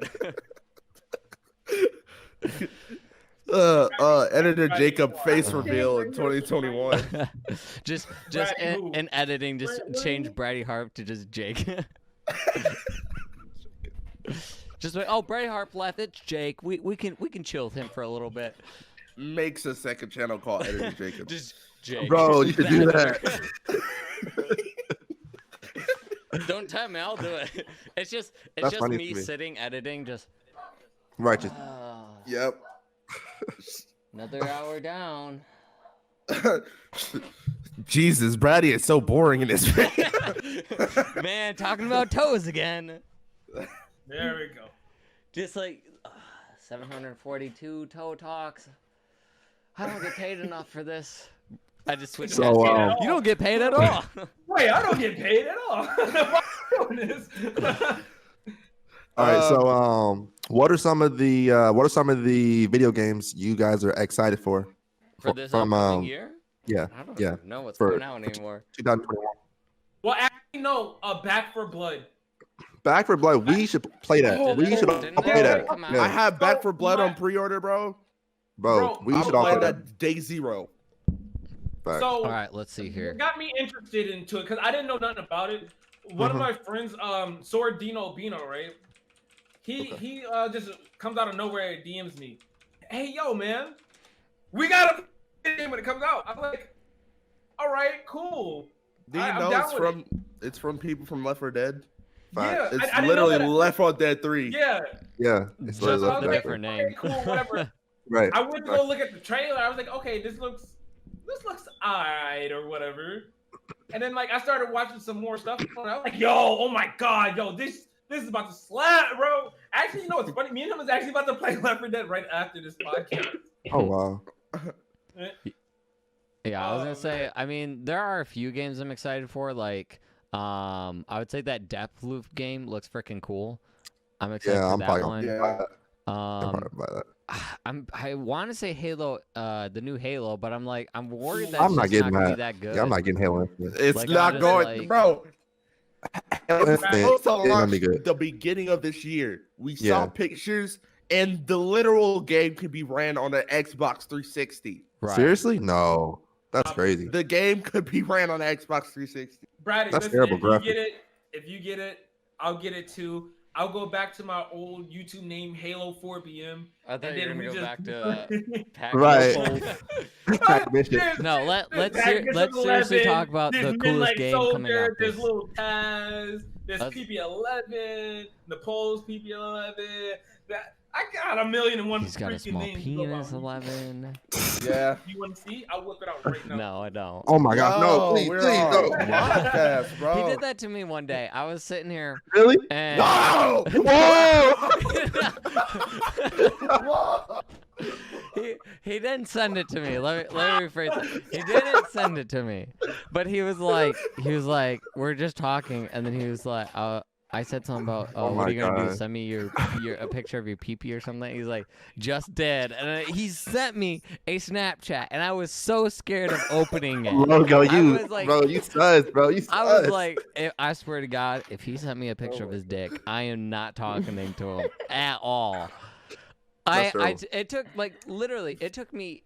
Editor Jacob face reveal in 2021. just Brad, who? in editing, just What change do you- Brattyharp to just Jake. Just like, oh, Brattyharp left. It's Jake. We can chill with him for a little bit. Makes a second channel called Editor Jacob. Just Jake. Bro, you should do that. Don't tell me. I'll do it. It's just That's funny me to me. sitting editing. Just Righteous. Yep. another hour down. Jesus, Brady is so boring in this video. Man, talking about toes again. There we go. Just like 742 toe talks. I don't get paid enough for this. I just switched. So, that. You don't get paid at all. Wait, I don't get paid at all. Why am I doing this? All right, so what are some of the video games you guys are excited for? For this From, upcoming year? Yeah, I don't yeah, even know what's for- going on anymore. 2021. Well, actually, no. Back for Blood. Back for Blood. We should play that. Oh, We should all didn't play that that. come out? I Yeah. have Back for Blood on pre-order, bro. Bro, we I'm should all play playing that. that day zero. Facts. So, All right, let's see here. It got me interested into it because I didn't know nothing about it. One of my friends, Sordino Bino, right? He just comes out of nowhere and DMs me. Hey, yo, man, we got a game when it comes out. I'm like, all right, cool. Do you I'm know down it's with from it's from people from Left 4 Dead? Yeah, It's I didn't know literally that. Left 4 Dead 3. Yeah, Yeah, it's Just so I with was a like, different okay, name. cool, whatever. right. I went to go look at the trailer. I was like, okay, this looks alright or whatever. And then like I started watching some more stuff. And I was like, yo, oh my god, yo, this is about to slap, bro. Actually, you know what's funny? Me and him is actually about to play Left 4 Dead right after this podcast. Oh wow. Yeah, I was gonna say. I mean, there are a few games I'm excited for. Like, I would say that Deathloop game looks freaking cool. I'm excited Yeah, for I'm that probably one. gonna buy that. I'm Um, probably gonna buy that. I want to say Halo, the new Halo, but I'm worried that I'm it's not just getting not gonna that. be that good. Yeah, I'm not getting Halo Infinite. It's Like, not I'm just going, like- bro. Halo It's Infinite supposed to is gonna launch be good. the beginning of this year. We Yeah. saw pictures, and the literal game could be ran on an Xbox 360. Right. Seriously? No, that's crazy. The game could be ran on an Xbox 360. Brady, That's listen, terrible if you get it, I'll get it too. I'll go back to my old YouTube name, Halo 4BM. I thought And you were then gonna we go back just- to Pac- Right. Attack Mission. No, let's Package seriously 11, talk about there's the coolest Midnight game Soldier, coming out. There's This. little Taz. There's Let's- PP11. Napoleon's PP11. I got 1,000,001 He's got a freaking small names to go penis. on. 11. Yeah. You want to see? I'll whip it out right now. No, I don't. Oh my gosh, no, please, we're please, on no. podcast, bro. He did that to me one day. I was sitting here Really? and Whoa! Whoa! he didn't send it to me. Let me rephrase that. He didn't send it to me, but he was like, we're just talking, and then he was like, I said something about, Oh what are my you gonna do? God. Send me a picture of your pee-pee or something. He's like, just did, and he sent me a Snapchat, and I was so scared of opening it. Logo, I you, was like- bro, you sus, bro, you sus. I was like, I swear to God, if he sent me a picture of his dick, I am not talking to him at all. It took literally, it took me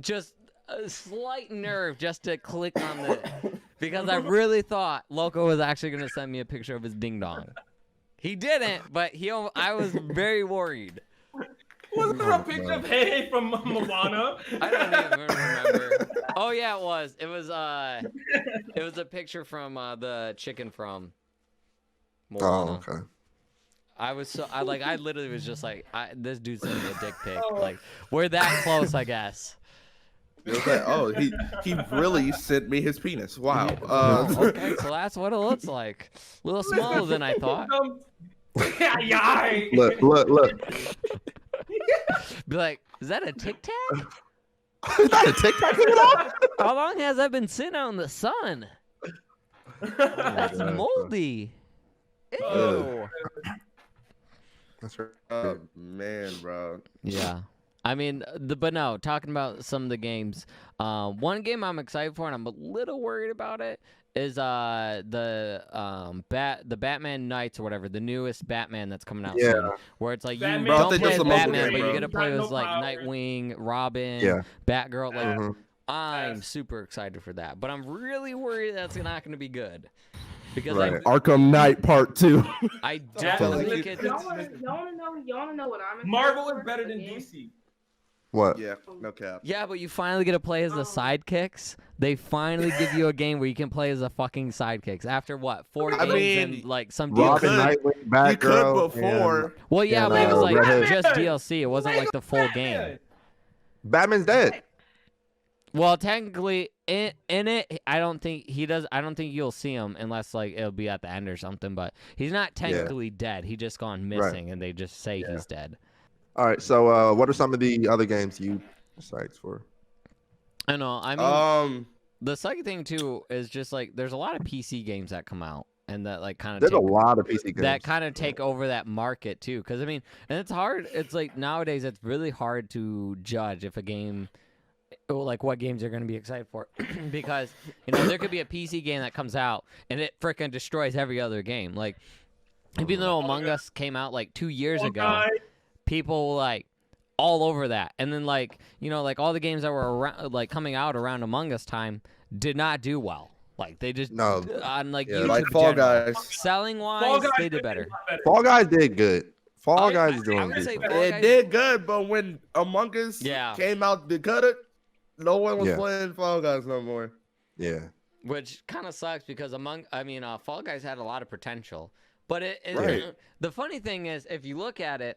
just a slight nerve just to click on the, because I really thought Loco was actually gonna send me a picture of his ding dong. He didn't, but I was very worried. Wasn't there a picture of Hey from Moana? I don't even remember. Oh yeah, it was. It was a picture from the chicken from Moana. Oh, okay. I literally was just like, this dude sent me a dick pic. Like, we're that close, I guess. It was like, oh, he really sent me his penis. Wow. Oh, okay, so that's what it looks like. A little smaller than I thought. Yeah. Look. Be like, is that a Tic Tac? Is that a TikTok video? How long has that been sitting out in the sun? That's moldy. Ew. That's right. Oh man, bro. Yeah. I mean, but no, talking about some of the games. One game I'm excited for, and I'm a little worried about it, is the Batman Knights or whatever, the newest Batman that's coming out soon. Where it's like Batman. you Bro, I don't think play that's as the most Batman, game, but you bro. get to play Got as no like power. Nightwing, Robin, Yeah. Batgirl. Like Mhm. I'm super excited for that, but I'm really worried that's not going to be good. Because Right. Arkham Knight Part 2. I telling definitely you. get Y'all wanna know what I'm excited Marvel for? is better The than game? DC. What? Yeah, no cap. Yeah, but you finally get to play as the sidekicks. They finally give you a game where you can play as the fucking sidekicks. After what, 4 I games mean, and like some Robin, DLC? could- Nightwing, Batgirl. You could before. Well, yeah, and, but it was like Red Hood. just DLC. It wasn't like the full game. Batman's dead. Well, technically, in it, I don't think he does. I don't think you'll see him unless like it'll be at the end or something. But he's not technically dead. He just gone missing, and they just say he's dead. All right. So, what are some of the other games you excited for? I know. I mean, the second thing too is just like there's a lot of PC games that come out and that like kind of There's a lot of PC games that kind of take over that market too. Because I mean, and it's hard. It's like nowadays it's really hard to judge if a game, like what games you're going to be excited for, because you know there could be a PC game that comes out and it freaking destroys every other game. Like even though Among Us came out like 2 years ago, people like all over that, and then like you know like all the games that were around, like coming out around Among Us time did not do well. Like they just on like YouTube like Fall general. Guys. Selling wise, they did better. Fall Guys did good. Fall Guys is I doing would say good. Fall It Guys- did good, but when Among Us came out to cut it, no one was playing Fall Guys no more. Yeah. Which kind of sucks because Fall Guys had a lot of potential. But the funny thing is, if you look at it,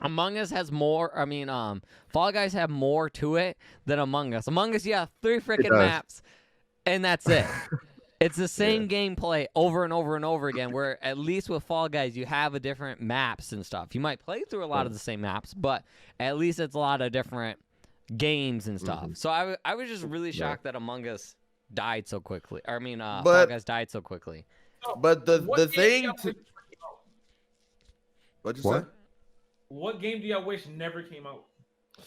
Among Us has more. Fall Guys have more to it than Among Us. Among Us, 3 freaking maps, and that's it. It's the same gameplay over and over and over again. Where at least with Fall Guys, you have a different maps and stuff. You might play through a lot of the same maps, but at least it's a lot of different games and stuff. So I was just really shocked that Among Us died so quickly. Fall Guys died so quickly. But the thing to what'd you say? What game do y'all wish never came out?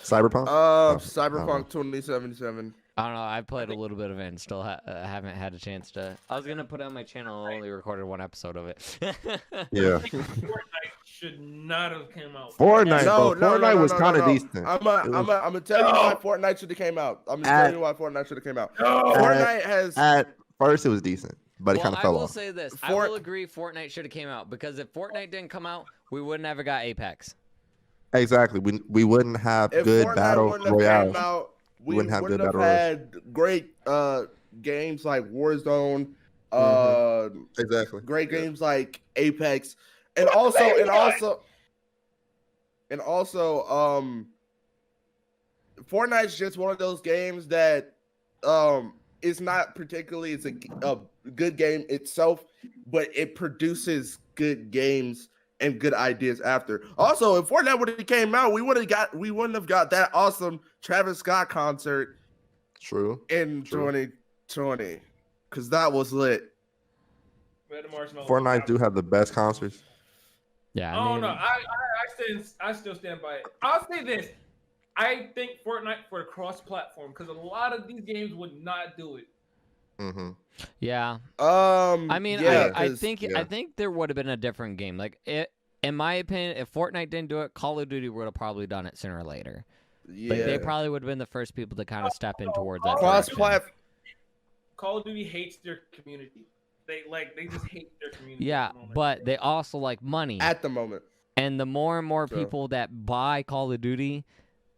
Cyberpunk. Cyberpunk 2077. I don't know. I played a little bit of it and still haven't had a chance to. I was gonna put it on my channel. I only recorded 1 episode of it. Yeah. Fortnite should not have came out. Fortnite, No, bro. Fortnite was kind of no. decent. I'm gonna tell you why Fortnite should have came out. I'm gonna tell you why Fortnite should have came out. Fortnite has At first it was decent, but it kind of fell I will off. say this. I will agree Fortnite should have came out because if Fortnite didn't come out, we would never got Apex. Exactly. We wouldn't have if good Fortnite battle wouldn't have royales. came out, we wouldn't have good battle had great games like Warzone, Exactly. great games like Apex, and also Fortnite's just one of those games that it's not particularly it's a good game itself, but it produces good games and good ideas after. Also, if Fortnite would have came out, we wouldn't have got that awesome Travis Scott concert. True. In 2020, because that was lit. Fortnite do have the best concerts. Yeah. No, I still stand by it. I'll say this. I think Fortnite for the cross-platform because a lot of these games would not do it. Mm-hmm. Yeah. Yeah, I think there would have been a different game. Like in my opinion, if Fortnite didn't do it, Call of Duty would have probably done it sooner or later. Yeah. Like they probably would have been the first people to kind of step in towards that. Cross-platform. Call of Duty hates their community. They just hate their community. Yeah, but they also like money at the moment. And the more and more people that buy Call of Duty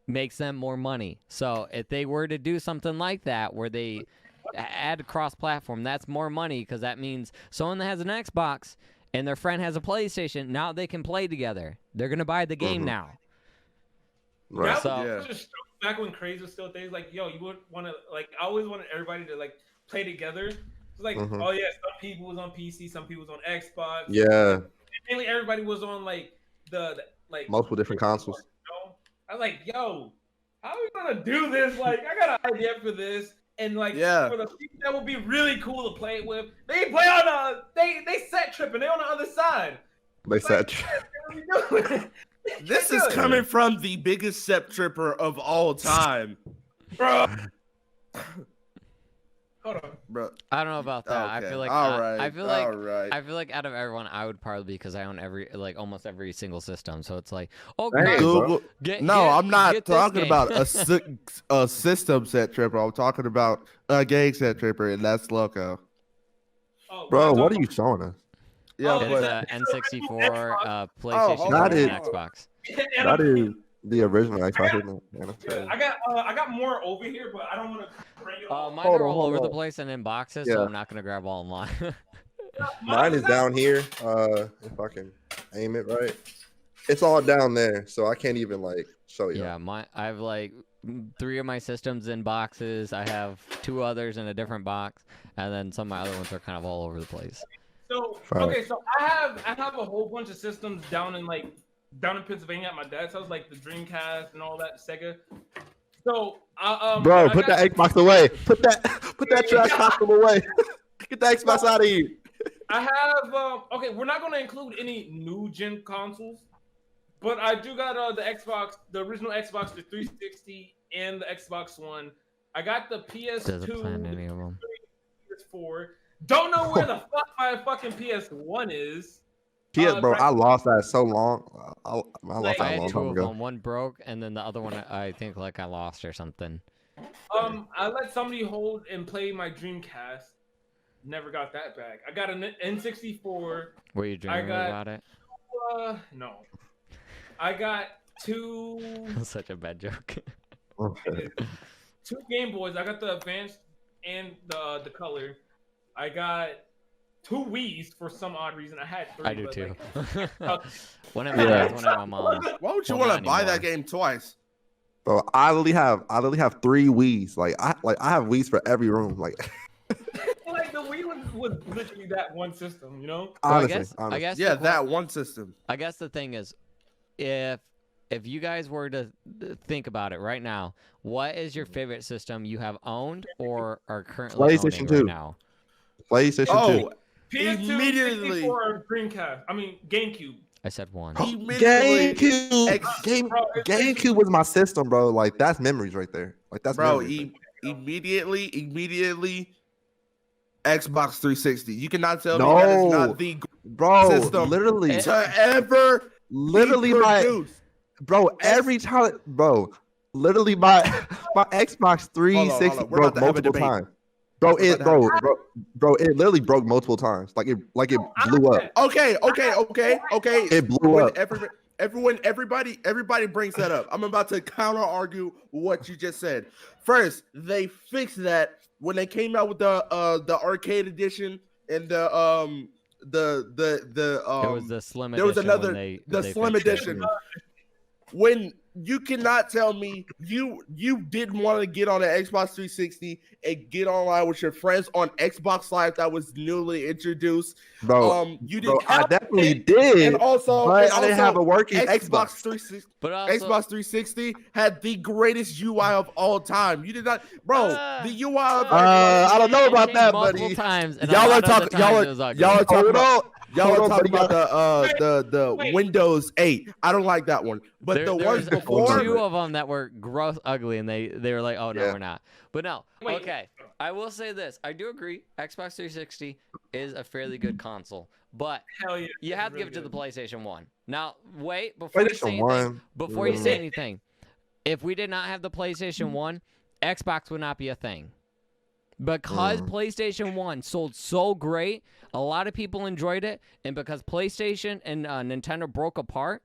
makes them more money. So if they were to do something like that where they add cross-platform, that's more money because that means someone that has an Xbox and their friend has a PlayStation, now they can play together. They're going to buy the game now. Right. That So- was just back when craze was still things. Like, yo, you would want to like. I always wanted everybody to like play together. It's like, Mhm. oh yeah, some people was on PC, some people was on Xbox. Yeah. Mainly everybody was on like the like Multiple different consoles. You know? I was like, yo, how are we gonna do this? Like, I got an idea for this, and like, for the people that would be really cool to play with, they play on they set tripping. They on the other side. They said. This is coming from the biggest Sep Tripper of all time, bro. Hold on, bro. I don't know about that. Okay. I feel like I feel like out of everyone, I would probably because I own almost every single system. So it's like, oh, Dang, nice. Google. I'm not get this talking game. about a system set tripper. I'm talking about a gang set tripper, and that's Loco. oh, Bro, well, what are you showing us? Yeah, Oh, It's but N64, PlayStation, hold on, and hold Xbox. and That is the original Xbox. Isn't it? Man, that's crazy. I got more over here, but I don't want to bring it all. Mine Hold are on, all hold over the on. place and in boxes, Yeah. so I'm not gonna grab all in line. Mine is down here. If I can aim it right, it's all down there, so I can't even like show you. Yeah, I have like 3 of my systems in boxes. I have 2 others in a different box, and then some of my other ones are kind of all over the place. So Fine. okay, so I have a whole bunch of systems down in Pennsylvania at my dad's house, like the Dreamcast and all that Sega. So Bro, I put got- that Xbox away. Put that trash costume away. Get the Xbox out of here. I have okay, we're not gonna include any new gen consoles, but I do got the Xbox, the original Xbox, the 360, and the Xbox One. I got the Doesn't plan any PS2, of them. PS4. Don't know where the fuck my fucking PS1 is. Bro, I lost that so long. I lost I that a had long 2 time of ago. them. One broke, and then the other one I think like I lost or something. I let somebody hold and play my Dreamcast. Never got that back. I got an N64. Were you dreaming got- about it? No. I got 2 Such a bad joke. 2 Game Boys. I got the Advanced and the Color. I got 2 Wii's for some odd reason. I had 3. I do but, too. Like, One at my dad's, one at my mom's. why would you Well, want to not buy that anymore. game twice? Bro, I literally have 3 Wii's. I have Wii's for every room. Like like the Wii was literally that one system, you know? honestly, I guess Yeah, the that one system. I guess the thing is, if you guys were to think about it right now, what is your favorite system you have owned or are currently PlayStation owning 2. right now? PlayStation 2. Oh, PS2, Immediately. 64, Dreamcast. I mean, GameCube. I said one. immediately, GameCube was my system, bro. Like that's memories right there. Like that's bro. memories. Immediately, Xbox 360. You cannot tell me No. that is not the Bro, system literally, to ever literally be my produced. bro. Every time, bro. Literally my Xbox 360 We're about broke to have a multiple debate. times. Bro, We're about to have bro, it literally broke multiple times. Like it blew up. Okay. It blew When up. everybody brings that up. I'm about to counter argue what you just said. First, they fixed that when they came out with the arcade edition and It was the slim there edition. was another when the they slim fixed it. edition. When you cannot tell me you didn't want to get on the Xbox 360 and get online with your friends on Xbox Live that was newly introduced. Bro, You bro, didn't I have definitely it, did. and also, but I didn't have a working Xbox Xbox. 360. But also, Xbox 360 had the greatest UI of all time. You did not, bro. The UI of I don't know it about changed that, multiple buddy. times, and a Y'all are lot of the talking. times it was ugly. Y'all are talking about. Y'all Hold are on, talking buddy. about the Wait. Windows 8. I don't like that one. But there the was ones before, 2 of them that were gross ugly, and they were like, oh no, Yeah. we're not. But no, Wait. okay. I will say this: I do agree. Xbox 360 is a fairly good console, but Hell yeah. you have to really give it to the good. PlayStation 1. Now, wait before you say PlayStation anything. 1. Before you say anything, if we did not have the PlayStation 1, Xbox would not be a thing. Because PlayStation 1 sold so great, a lot of people enjoyed it, and because PlayStation and Nintendo broke apart,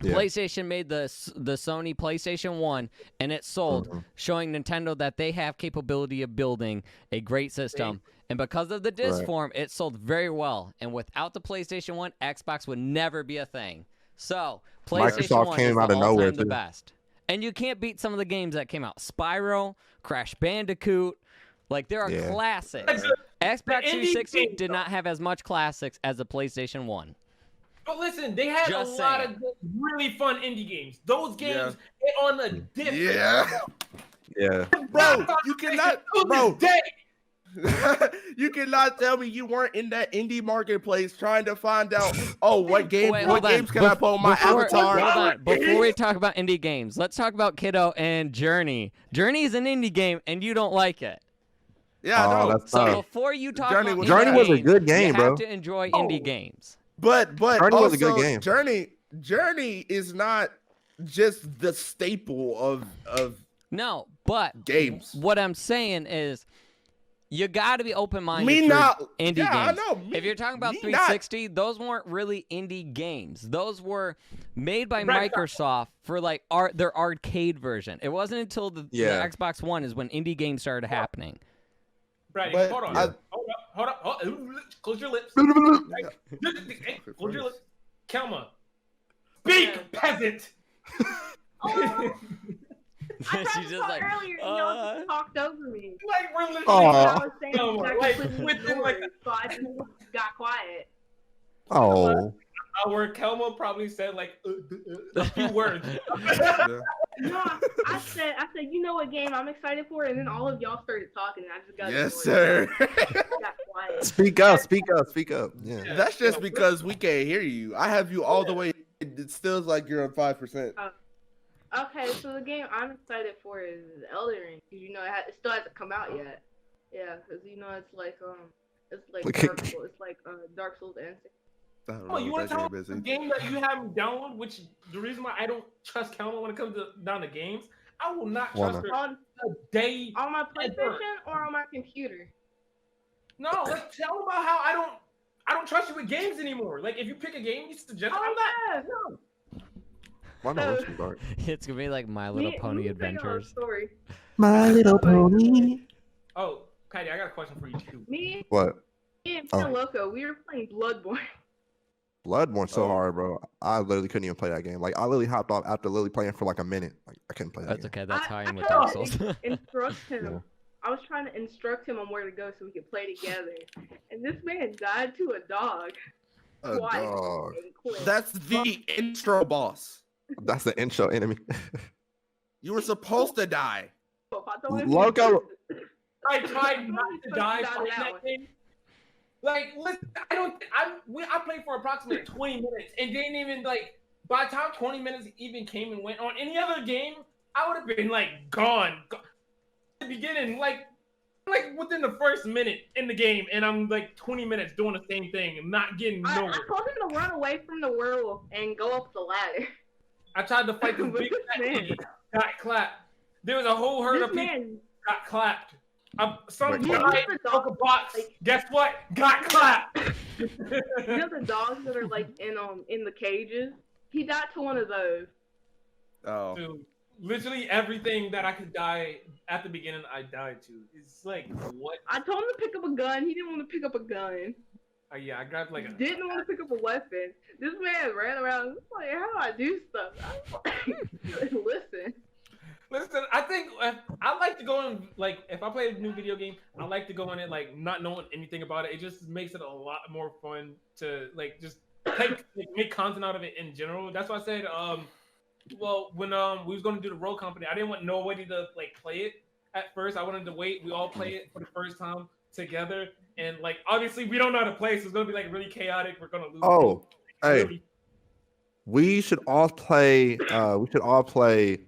Yeah. PlayStation made the Sony PlayStation 1, and it sold, showing Nintendo that they have capability of building a great system. And because of the disc Right. form, it sold very well. And without the PlayStation 1, Xbox would never be a thing. So PlayStation Microsoft 1 came is out the of nowhere, all-time the too. best. And you can't beat some of the games that came out. Spyro, Crash Bandicoot. Like, there are classics. Xbox 360 games, did not have as much classics as the PlayStation 1. But listen, they had Just a lot saying. of really fun indie games. Those games hit on a different Yeah. Bro, you cannot, bro. day. You cannot tell me you weren't in that indie marketplace trying to find out, what games can I put on my avatar? Hold on. Before we talk about indie games, let's talk about Kiddo and Journey. Journey is an indie game, and you don't like it. Yeah, I know. That's So tough. before you talk Journey about was- Journey was a games, good game, you bro. have to enjoy indie games. But Journey also, was a good game. Journey is not just the staple of No, but games. what I'm saying is you got to be open-minded Me for not. indie Yeah, I games. know. If you're talking about Me 360, those weren't really indie games. Those were made by Microsoft for like their arcade version. It wasn't until the Xbox One is when indie games started happening. Brady, But hold on. I- Hold up. Close your lips. Hey, close your lips. Kelma. Speak, peasant. Oh, I tried She's to just talk like, earlier, and y'all just talked over me. Like, we're literally. I was saying No, like, exactly within like so I just got quiet. Oh. where Kelma probably said like a few words. No, I said, you know what game I'm excited for, and then all of y'all started talking, and I just got Yes, ignored. sir. Got quiet. Speak up. Yeah. That's just because we can't hear you. I have you all the way. It still like you're on 5%. Okay, so the game I'm excited for is Elden Ring, because you know it still hasn't come out yet. Yeah, because you know it's like Dark Souls, it's like Dark Souls and Oh, you want to tell me the game that you haven't downloaded? Which the reason why I don't trust Kelma when it comes down to games, I will not trust her on a day. On my PlayStation or on my computer? No, let's tell about how I don't trust you with games anymore. Like if you pick a game, you suggest. I'm not. No. Why not? Dark? It's gonna be like My Little Pony Adventures. Story. My Little Pony. Oh, Patty, I got a question for you too. Me What? and Loco, we were playing Bloodborne. Bloodborne so hard, bro. I literally couldn't even play that game. Like I literally hopped off after literally playing for like a minute. Like I couldn't play that That's game. okay. That's how I am with tried Dark to Souls. instruct him. I was trying to instruct him on where to go so we could play together. And this man died to a dog. A Twice dog. and quit. That's the intro boss. That's the intro enemy. You were supposed to die. If I told him Loco. I tried not to die Not playing that that game. Like, listen, I played for approximately 20 minutes and didn't even like. By the time 20 minutes even came and went on any other game, I would have been like gone. At the beginning, like within the first minute in the game, and I'm like 20 minutes doing the same thing and not getting nowhere. I told him to run away from the werewolf and go up the ladder. I tried to fight this big fat man. Got clapped. There was a whole herd of people got clapped. Some guy broke a box. Guess what? Got clapped. You know the dogs that are like in the cages? He died to one of those. Oh. Dude, literally everything that I could die at the beginning, I died to. It's like what? I told him to pick up a gun. He didn't want to pick up a gun. Yeah, I grabbed like a. Didn't want to pick up a weapon. This man ran around. Like, how do I do stuff? Listen. Listen, I think I like to go in like if I play a new video game, I like to go in it like not knowing anything about it. It just makes it a lot more fun to like just make content out of it in general. That's why I said well when we was gonna do the road company, I didn't want nobody to like play it at first. I wanted to wait. We all play it for the first time together, and like obviously we don't know how to play, so it's gonna be like really chaotic. We're gonna lose. Oh, hey, we should all play.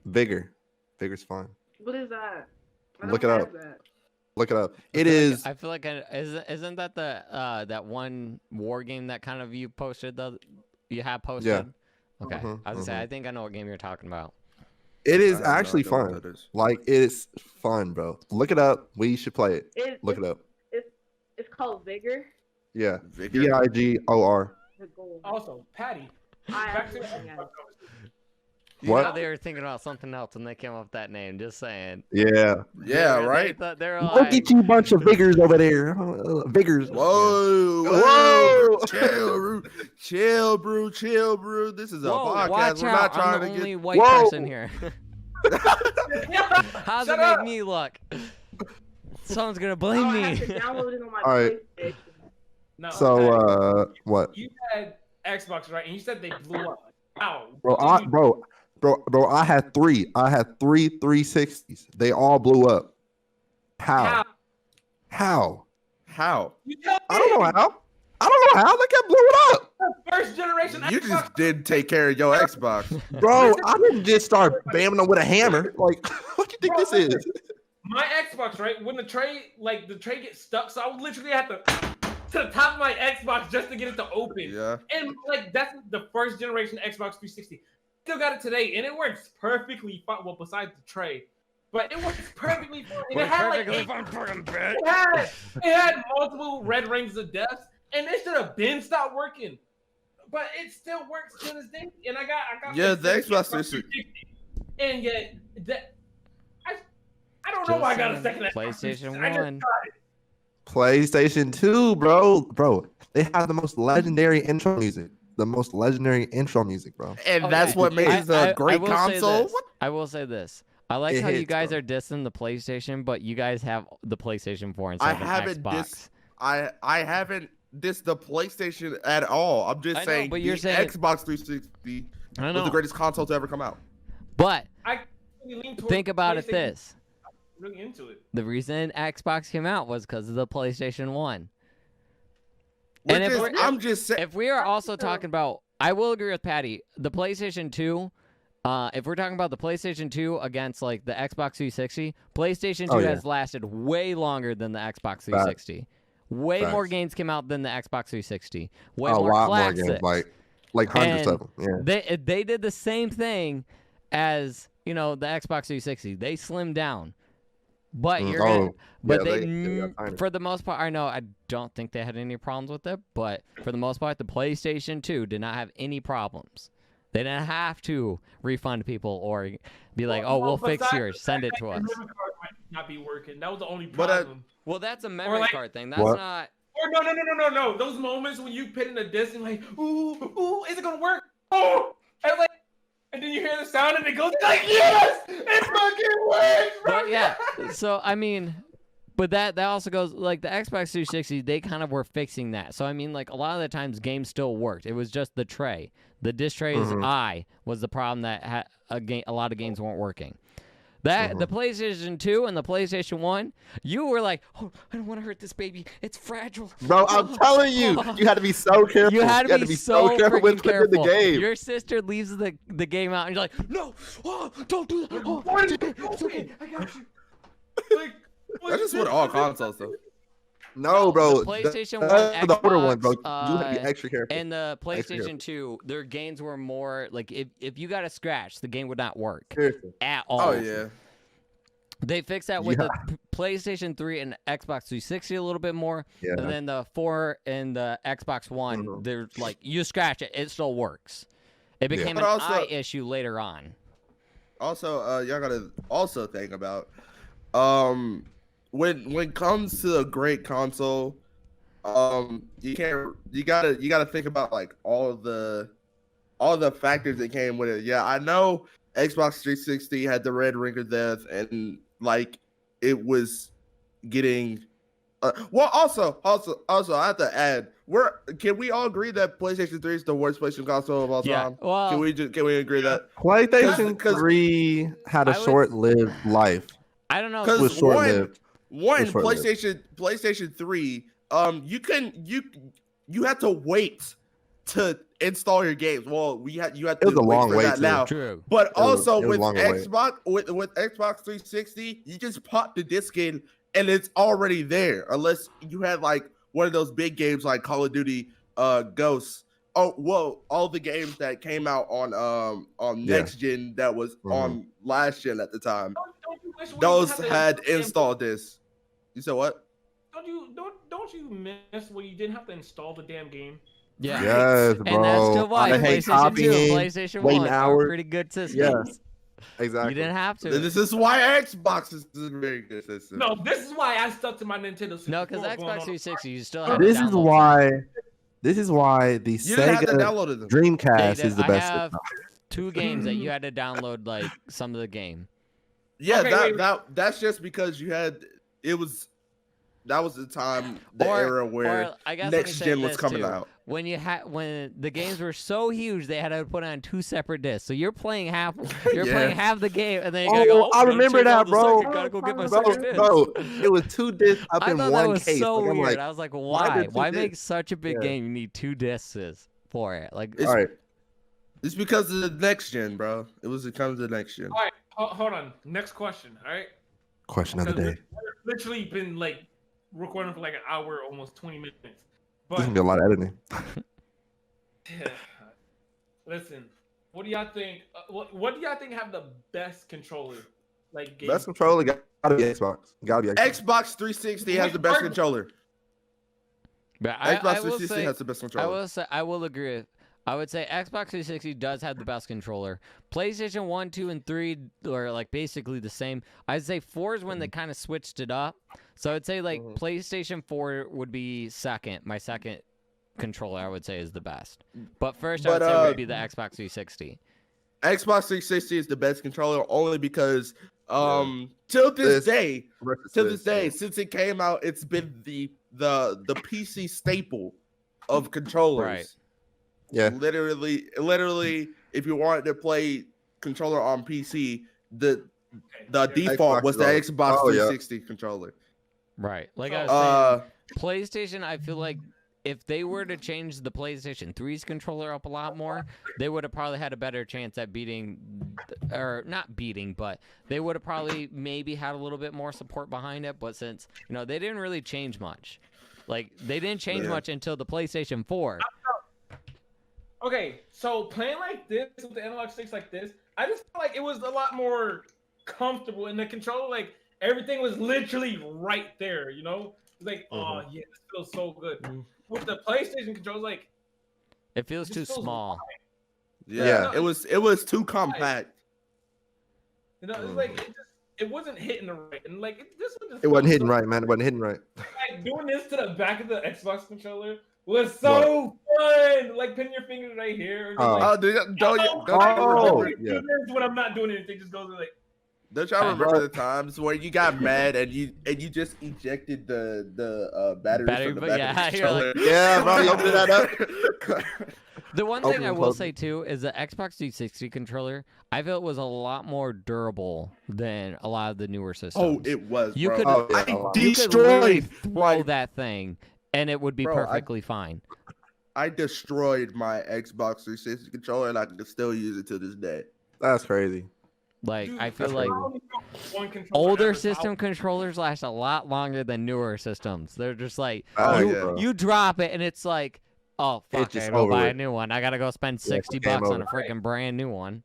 Vigor. Vigor's fun. What is that? Look it up. Look it up. It is. I feel like isn't that the that one war game that kind of you posted you have posted? Yeah. Okay. I was gonna say I think I know what game you're talking about. It is actually fun. Like it's fun, bro. Look it up. We should play it. Look it up. It's called Vigor. Yeah. Vigor. Also, Patty. Back to What? They were thinking about something else when they came up with that name. Just saying. Yeah. Yeah. Right. They're Look at you, bunch of Vigors over there. Vigors. Whoa. Chill, bro. This is a podcast. Watch We're out. not trying I'm the to only get. white person here. How's Shut it make up. me look? Someone's gonna Oh, blame I have to me. download it on my All right. PlayStation. No, So okay. what? You had Xbox, right? And you said they blew up. How? Bro, I had three. I had three 360s. They all blew up. How? How? How? You tell me. I don't know how. I don't know how they kept blowing up. First generation You Xbox. just didn't take care of your Xbox. Bro, I didn't just start bamming them with a hammer. Like, what you think this is? My Xbox, right? When the tray gets stuck, so I would literally have to the top of my Xbox just to get it to open. Yeah. And like that's the first generation Xbox 360. Still got it today, and it works perfectly fine. Well, besides the tray, but it works perfectly fine. And it had it had multiple red rings of death, and it should have been stopped working. But it still works to this day. And I got Yeah, like, the Xbox 360. And yet that I don't know why I got a second Xbox PlayStation 360. I just 1. got it. PlayStation 2, bro. Bro, they have the most legendary intro music. The most legendary intro music, bro. And Oh, that's yeah. what makes it a great will say console. this. I will say this. I like It how you hits, guys bro. are dissing the PlayStation, but you guys have the PlayStation 4 I instead of an haven't Xbox. I haven't dissed the PlayStation at all. I'm just I know, saying but you're the saying- Xbox 360 I was know. the greatest console to ever come out. But I really lean towards think about it PlayStation. this. Really into it. The reason Xbox came out was because of the PlayStation 1. Which And if is, we're- I'm just saying. If we are also talking about, I will agree with Patty, the PlayStation 2, if we're talking about the PlayStation 2 against like the Xbox 360, PlayStation 2 Oh, yeah. has lasted way longer than the Xbox 360. Way more Facts. games came out than the Xbox 360. Way A more lot more classics. games, like hundreds And of them. Yeah. They did the same thing as, you know, the Xbox 360. They slimmed down. But you're gonna, but yeah, they, they got tiny. for the most part, I don't think they had any problems with it, but for the most part, the PlayStation 2 did not have any problems. They didn't have to refund people or be like, oh, we'll fix besides yours, the send it fact to that us. the memory card might not be working. That was the only But, problem. Well, that's a memory like- card thing. That's What? not. Or no. Those moments when you put in a disc and like, ooh, is it gonna work? Oh, and then you hear the sound and it goes like, yes, it fucking works, bro. But yeah, so I mean, but that also goes like the Xbox 360. They kind of were fixing that. So I mean, like a lot of the times games still worked. It was just the tray, the disc tray's eye was the problem that a lot of games weren't working. That the PlayStation 2 and the PlayStation 1, you were like, oh, I don't want to hurt this baby. It's fragile. Bro, I'm telling you, you had to be so careful. You had to be so careful when freaking putting in the careful. game. Your sister leaves the game out, and you're like, no, oh, don't do that. Oh, What? it's okay. I got you. Like, That's just with all consoles, though. No, bro. The PlayStation 1, the older one, bro. Xbox, You have to be extra careful. And the Extra PlayStation 2, their games were more like if you got a scratch, the game would not work Seriously. at all. Oh yeah. They fixed that with Yeah. the PlayStation 3 and Xbox 360 a little bit more. Yeah. And then the 4 and the Xbox One, they're like, you scratch it, it still works. It became But an also- eye issue later on. Also, y'all gotta also think about when it comes to a great console, you gotta think about like all the factors that came with it. Yeah, I know Xbox 360 had the red ring of death, and like it was getting. Well, also, I have to add, can we all agree that PlayStation 3 is the worst PlayStation console of all time? Well, Can we agree that? PlayStation 'Cause- 3 had a I would- short-lived life. I don't know. Because It was short-lived. One It was short-lived. PlayStation 3, you had to wait to install your games. Well, you had to It was a wait long for wait, that too. now. True. But also it was with long to wait. Xbox with Xbox 360, you just pop the disc in and it's already there. Unless you had like one of those big games like Call of Duty Ghosts. Oh, well, all the games that came out on next gen that was on last gen at the time. Don't you wish we Those didn't have had to install discs. You said what? Don't you miss when you didn't have to install the damn game? Yeah. Yes, bro. And that's still why I hate PlayStation 2 and copying, PlayStation waiting 1 are hours. pretty good systems. Yes. Exactly. You didn't have to. This is why Xbox is a very good system. No, this is why I stuck to my Nintendo 64. No, because going Xbox on. 360, you still have to This is download why. This is why the You didn't have to Sega download them. Dreamcast Yeah, is the I best have- system. 2 games that you had to download like some of the game. Yeah, Okay, that's just because you had that was the time, the era where or I guess next gen was this coming too. out. When the games were so huge, they had to put on 2 separate discs. So you're playing half the game, and then you gotta go. I gotta remember check that, out the bro. second, gotta go get my Bro, second disc. bro, it was 2 discs up I in thought one that was case. so Like, I'm weird. like, I was like, why why? did Why you make do- such a big Yeah. game? You need 2 discs for it. Like, It's, all right. it's because of the next gen, bro. It comes to the next gen. All right, hold on. Next question. All right. Question of the day. We've literally been like recording for like an hour, almost 20 minutes. There's But gonna be a lot of editing. listen, what do y'all think? What do y'all think have the best controller? Like game? Best controller gotta be Xbox. Gotta be Xbox. Xbox 360 has the best controller. but Xbox I will 360 say, has the best controller. I will agree. I would say Xbox 360 does have the best controller. PlayStation 1, 2, and 3 are like basically the same. I'd say 4 is when they kind of switched it up. So I'd say like PlayStation 4 would be second. My second controller I would say is the best. But first I would say would be the Xbox 360. Xbox 360 is the best controller only because till this day, since it came out, it's been the PC staple of controllers. Right. Yeah. Literally, if you wanted to play controller on PC, the default Xbox was the controller. Xbox Oh, yeah. 360 controller. Right. Like So, I was saying, PlayStation, I feel like if they were to change the PlayStation 3's controller up a lot more, they would have probably had a better chance at beating, or not beating, but they would have probably maybe had a little bit more support behind it. But since, they didn't really change much. Like, they didn't change much until the PlayStation 4. Okay, so playing like this with the analog sticks like this, I just felt like it was a lot more comfortable in the controller. Like everything was literally right there, Like, oh yeah, this feels so good. With the PlayStation controller, like It feels too small. Yeah, it was too compact. It's like it wasn't hitting the right, and like this one just It wasn't felt hitting so- right, man. It wasn't hitting right. Like doing this to the back of the Xbox controller was so fun. Like putting your fingers right here. Don't you Oh, remember? yeah. When I'm not doing anything, just goes like. Don't y'all remember the times where you got mad and you just ejected the battery from the Battery, back of the yeah, you're controller? like- Yeah, bro, you open that up. The one Open thing I and will close say too is the Xbox 360 controller. I felt was a lot more durable than a lot of the newer systems. Oh, it was. You bro. could- Oh, yeah, I a lot. you could literally destroyed throw my that thing, and it would be Bro, perfectly fine. I destroyed my Xbox 360 controller, and I can still use it to this day. That's crazy. Like Dude, I feel that's like one controller older ever, system controllers last a lot longer than newer systems. They're just like Oh, you, yeah, bro. you drop it and it's like, oh fuck, just I gotta go buy over a it. new one. I gotta go spend Yeah, $60 game on a over. freaking brand new one.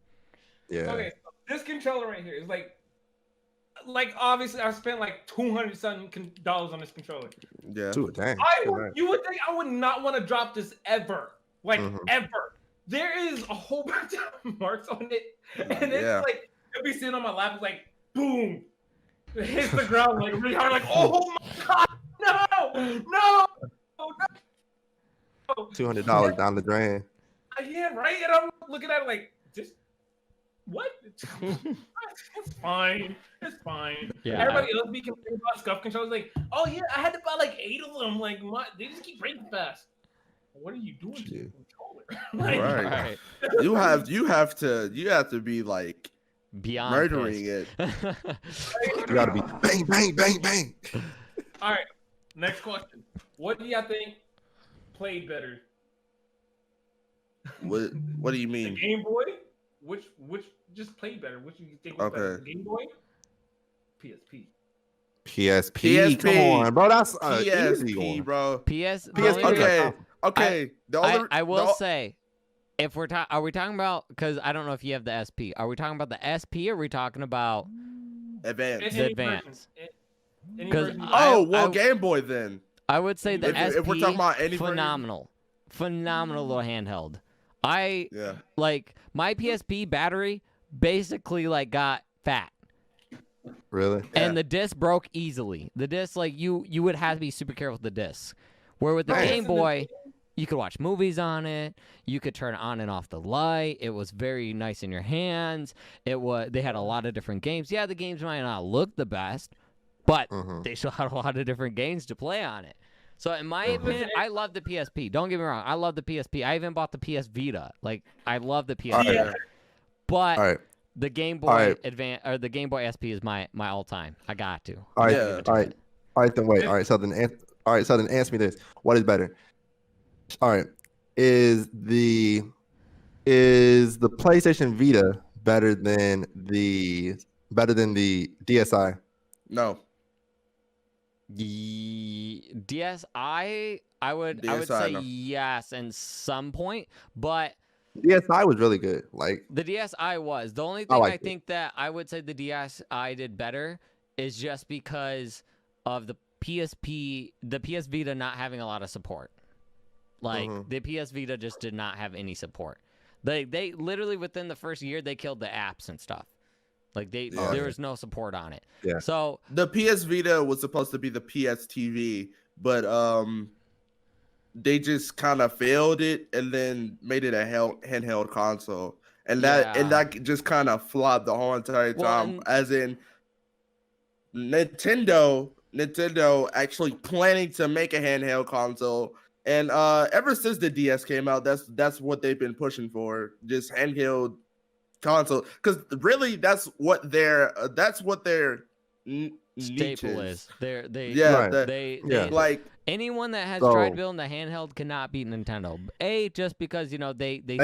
Yeah. Okay, so this controller right here is like obviously I spent like $200 something on this controller. Yeah. Dude, dang. You would think I would not want to drop this ever, like Mhm. ever. There is a whole bunch of marks on it, and it's Yeah. like it'll be sitting on my lap, it's like boom, it hits the ground like really hard, like oh my god, no. $200 down the drain. Yeah, right. And I'm looking at it like, just what? It's fine. It's fine. Yeah. Everybody else be complaining about scuff controls. Like, oh yeah, I had to buy like 8 of them. Like, they just keep breaking fast. What are you doing to the controller? Like, Right. You have to be like Beyond murdering pissed. it. You gotta be bang, bang, bang, bang. All right. Next question. What do y'all think played better? What do you The mean? Game Boy? Which just played better? Which do you think was better? Okay. Game Boy? PSP. PSP. Come on, bro. That's easy PSP, one. bro. PS. Okay. I will say, if are we talking about? Because I don't know if you have the SP. Are we talking about the SP? Or are we talking about Advance. the Advance? Any 'Cause version. I- Game Boy then. I would say the SP. If we're talking about any version. phenomenal little handheld. I Yeah. like my PSP battery basically like got fat. Really? And the disc broke easily. The disc, like you would have to be super careful with the disc. Where with the Nice. Game Boy, You could watch movies on it. You could turn on and off the light. It was very nice in your hands. They had a lot of different games. Yeah, the games might not look the best, but they still had a lot of different games to play on it. So in my opinion, I love the PSP. Don't get me wrong. I love the PSP. I even bought the PS Vita. Like, I love the PSP. Yeah. But the Game Boy Advance or the Game Boy SP is my all-time. I got to. All right. Yeah. All right. Then wait. All right. So then answer me this. What is better? All right. Is the PlayStation Vita better than the DSi? No. DSi, I would DSi, say no. yes in some point, but DSi was really good. Like the DSi was the only thing liked I think that I would say the DSi did better is just because of the PSP, the PS Vita not having a lot of support. Like the PS Vita just did not have any support. They literally within the first year they killed the apps and stuff. Like there was no support on it. Yeah. So The PS Vita was supposed to be the PS TV, but they just kind of failed it and then made it a handheld console, and that just kind of flopped the whole entire time. As in, Nintendo actually planning to make a handheld console, and ever since the DS came out, that's what they've been pushing for, just handheld console, because really that's what their staple is. They like anyone that has So- tried building a handheld cannot beat Nintendo. Just because they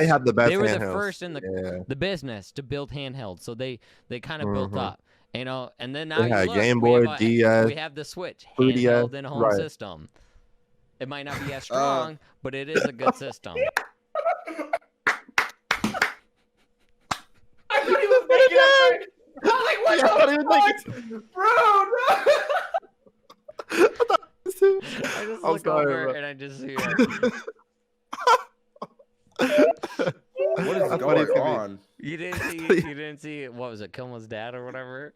have the best they were the handhelds. first in the business to build handhelds, so they kind of built up, and then now They you had look, Game we Boy, have DS, we have the Switch 3DS, handheld in a home right. system. It might not be as strong, but it is a good system. I thought he was making it. I was like, what the fuck? Bro, I just I'm look sorry, over bro. and I just see what is going on? you didn't see what was it, Kilma's dad or whatever?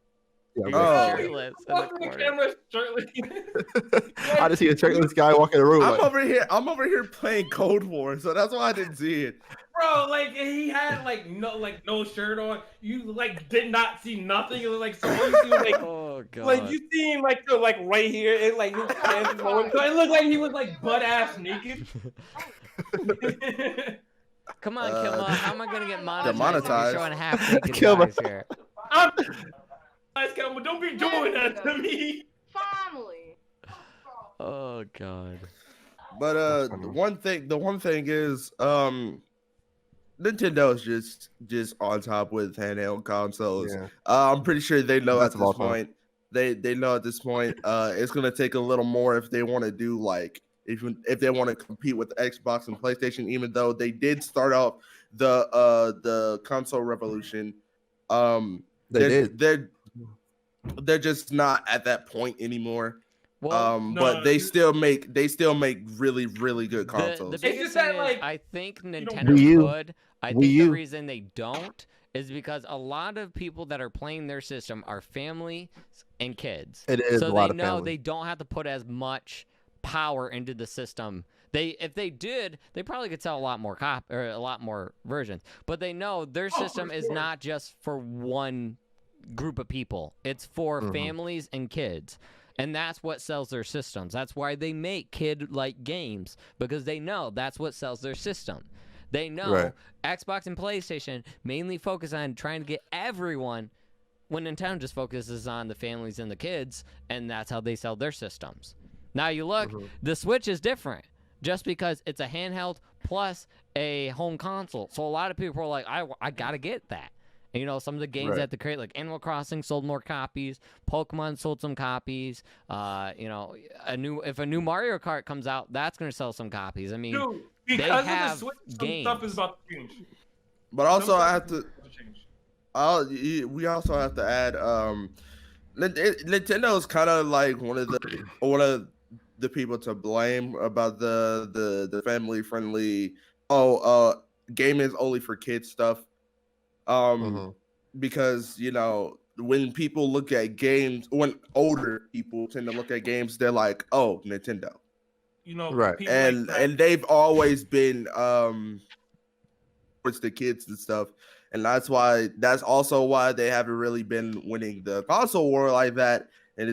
Yeah, He bro. was Oh. shirtless in the Fuck the corner. camera shirtless. I just see a shirtless guy walking in the room. I'm Like, over here playing Cold War, so that's why I didn't see it. Bro, like he had no shirt on. You did not see nothing. It was like so you see Oh god. like you see him right here. It like his pants going. So it looked like he was butt ass naked. Come on, Kilma. How am I gonna get monetized? Demonetized. If you're showing half naked Kilma. guys here. Don't be doing that to me. Family. Oh god. But the one thing is Nintendo's just on top with handheld consoles. Yeah. I'm pretty sure they know That's at of all this point. They know at this point it's gonna take a little more if they want to do if they want to compete with Xbox and PlayStation, even though they did start off the console revolution. They're just not at that point anymore. Well, But they still make really, really good consoles. the biggest just that, thing is, like, I think don't- Nintendo Wii U. could. I Wii think the U. reason they don't is because a lot of people that are playing their system are family and kids. It is so a lot they of know family. they don't have to put as much power into the system. If they did, they probably could sell a lot more versions. But they know their system is sure. not just for one group of people. It's for families and kids. And that's what sells their systems. That's why they make kid-like games, because they know that's what sells their system. They know Right. Xbox and PlayStation mainly focus on trying to get everyone, when Nintendo just focuses on the families and the kids, and that's how they sell their systems. Now you look, the Switch is different, just because it's a handheld plus a home console. So a lot of people are like, I gotta get that. And, some of the games Right. that they create, like Animal Crossing, sold more copies. Pokemon sold some copies. If a new Mario Kart comes out, that's going to sell some copies. I mean, Dude, they because of the have Switch, some games. stuff is about to change. But also, Some I stuff have to. is about change. We also have to add. Nintendo is kind of like one of the people to blame about the family friendly. Game is only for kids stuff. Because when people look at games, when older people tend to look at games, they're like, oh, Nintendo. Right. people and like and they've always been towards the kids and stuff, and that's also why they haven't really been winning the console war like that. And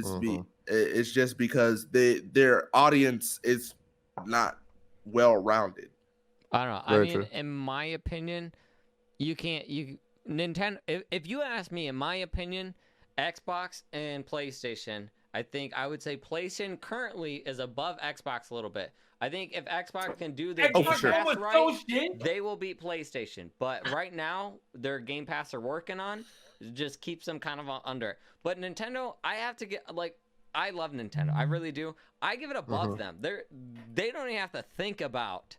it's just because their audience is not well rounded. I don't know. Very I mean, true. in my opinion, Nintendo. If you ask me, in my opinion, Xbox and PlayStation, I think I would say PlayStation currently is above Xbox a little bit. I think if Xbox can do their Game for sure. Pass was right, so shit. they will beat PlayStation. But right now, their Game Pass they're working on just keeps them kind of under. But Nintendo, I have to get I love Nintendo. I really do. I give it above them. They don't even have to think about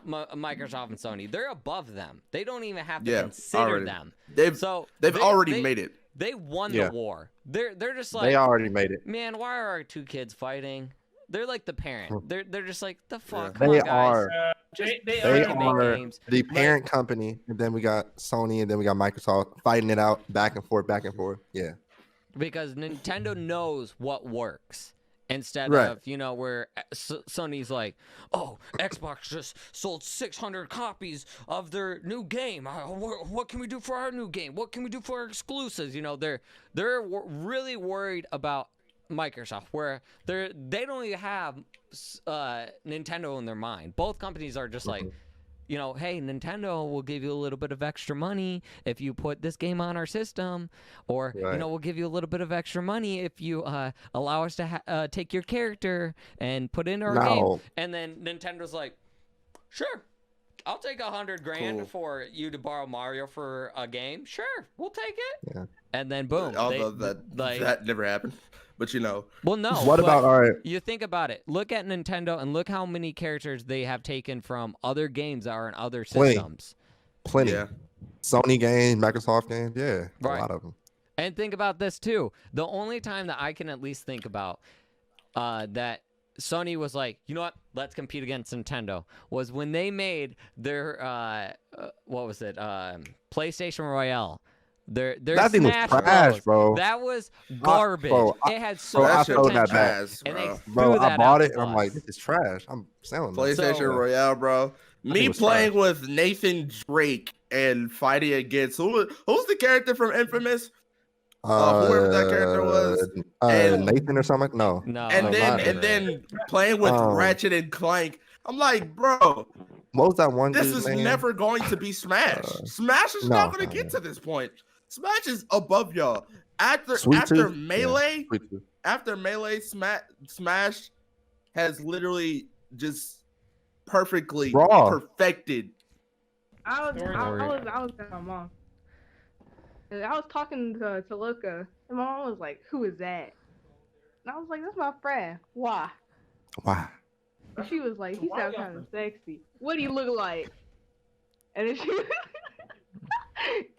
Microsoft and Sony. They're above them. They don't even have to consider already. them. They've already made it. They won the war. They're just like They already made it. man, why are our two kids fighting? They're like the parent. They're just like the fuck. They Come on, guys. are. Just They They fucking make are games. the parent company, and then we got Sony, and then we got Microsoft fighting it out back and forth, back and forth. Yeah. Because Nintendo knows what works. Instead Right. of, where Sony's like, oh, Xbox just sold 600 copies of their new game. What can we do for our new game? What can we do for our exclusives? They're really worried about Microsoft, where they don't even have Nintendo in their mind. Both companies are just like, hey, Nintendo will give you a little bit of extra money if you put this game on our system, or we'll give you a little bit of extra money if you allow us to take your character and put it in our game. And then Nintendo's like, sure, I'll take $100,000 for you to borrow Mario for a game. Sure, we'll take it. Yeah. And then boom. Although that never happened, but Well, no. What about all right? You think about it. Look at Nintendo and look how many characters they have taken from other games that are in other systems. Plenty. Yeah. Sony games, Microsoft games. Yeah. Right. A lot of them. And think about this too. The only time that I can at least think about that Sony was like, you know what? Let's compete against Nintendo was when they made their what was it? PlayStation Royale. Their That thing was Smash trash, Bros. bro. That was garbage. I it had so bro, I much felt that potential, bad. and they Bro, threw I that bought out it the and I'm bus. like, this is trash. I'm selling this. PlayStation Royale, bro. Me was playing with Nathan Drake and fighting against who's the character from Infamous? Whoever that character was. And- Nathan or something. No. No, and no, then playing with Ratchet and Clank. I'm like, bro, What was that one? this dude's is name? never going to be Smash. Smash is no. not going to get to this point. Smash is above y'all. After Sweet Tooth? Melee, Sweet Tooth. after Melee, Smash has literally just perfectly Raw. perfected. I was with my mom. And I was talking to Loco, and my mom was like, "Who is that?" And I was like, "That's my friend." Why? Why? And she was like, "He sounds kind of sexy. What do you look like?" And then she.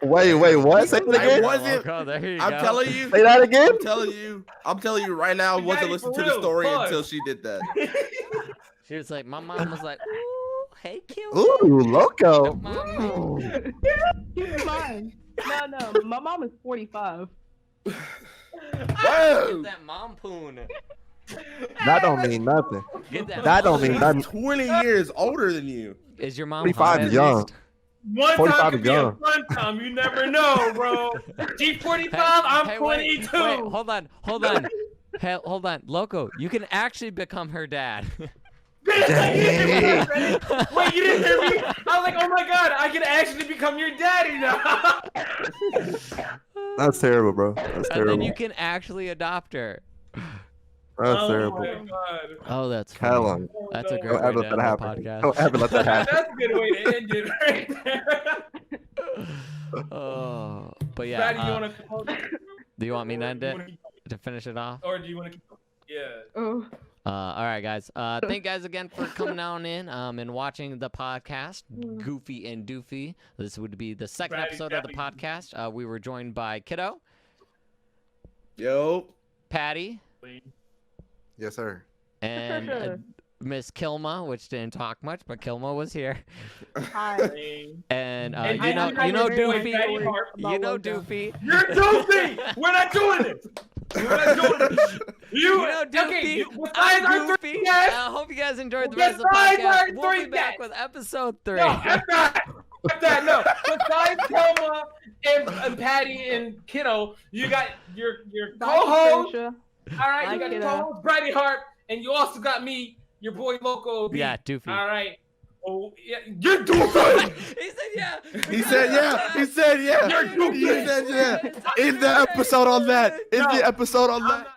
Wait, what? Say it I again. wasn't. Oh, there you I'm go. telling you. Say that again. I'm telling you right now. I wasn't Daddy, listening for to the real, story pause. until she did that. She was like, my mom was like, ooh, hey, cute. Ooh, Loco. Keep in mind. No, my mom is 45. Whoa. Get that mom poon. That don't mean nothing. Get that. That don't mom mean poon. nothing. 20 years older than you. Is your mom 45 hot is at young. least? One 45 time could is be a young. fun time. You never know, bro. G45, I'm Hey, 22. Wait, hold on. Hey, hold on. Loco, you can actually become her dad. Wait, you didn't hear me? I was like, oh my god, I can actually become your daddy now. That's terrible, bro. That's And terrible. then you can actually adopt her. That's Oh terrible. my god. Oh, that's funny. Kellam. That's a no. great Don't way ever to let end that the happen. podcast. Don't ever let that happen. That's a good way to end it right there. Oh, but yeah. Patty, you want to do you want me to end it to finish it off? Or do you want to keep Yeah. Oh. All right, guys. Thank you guys again for coming on in and watching the podcast, Goofy and Doofy. This would be the second Bratty, episode of the Bratty. podcast. We were joined by Kiddo, Yo. Patty, Yes, sir. and Miss Kilma, which didn't talk much, but Kilma was here. Hi. And And you know Doofy, Brattyharp. you know Doofy. You're Doofy! We're not doing it! We're not doing it! You know, Doofy, okay? I'm Besides our Goofy. three guests, I hope you guys enjoyed the rest of the besides podcast. our We'll be three back guests. with episode 3. no, F that. F that. No. Besides Kelma and Patty and Kiddo, you got your co-host. All right, you got your co-host Brattyharp, and you also got me, your boy Loco B. Yeah, Doofy. All right. Oh, yeah, you're Doofy. He said yeah. He said yeah. He said yeah. You're He said yeah. In the episode on that. In the episode on that.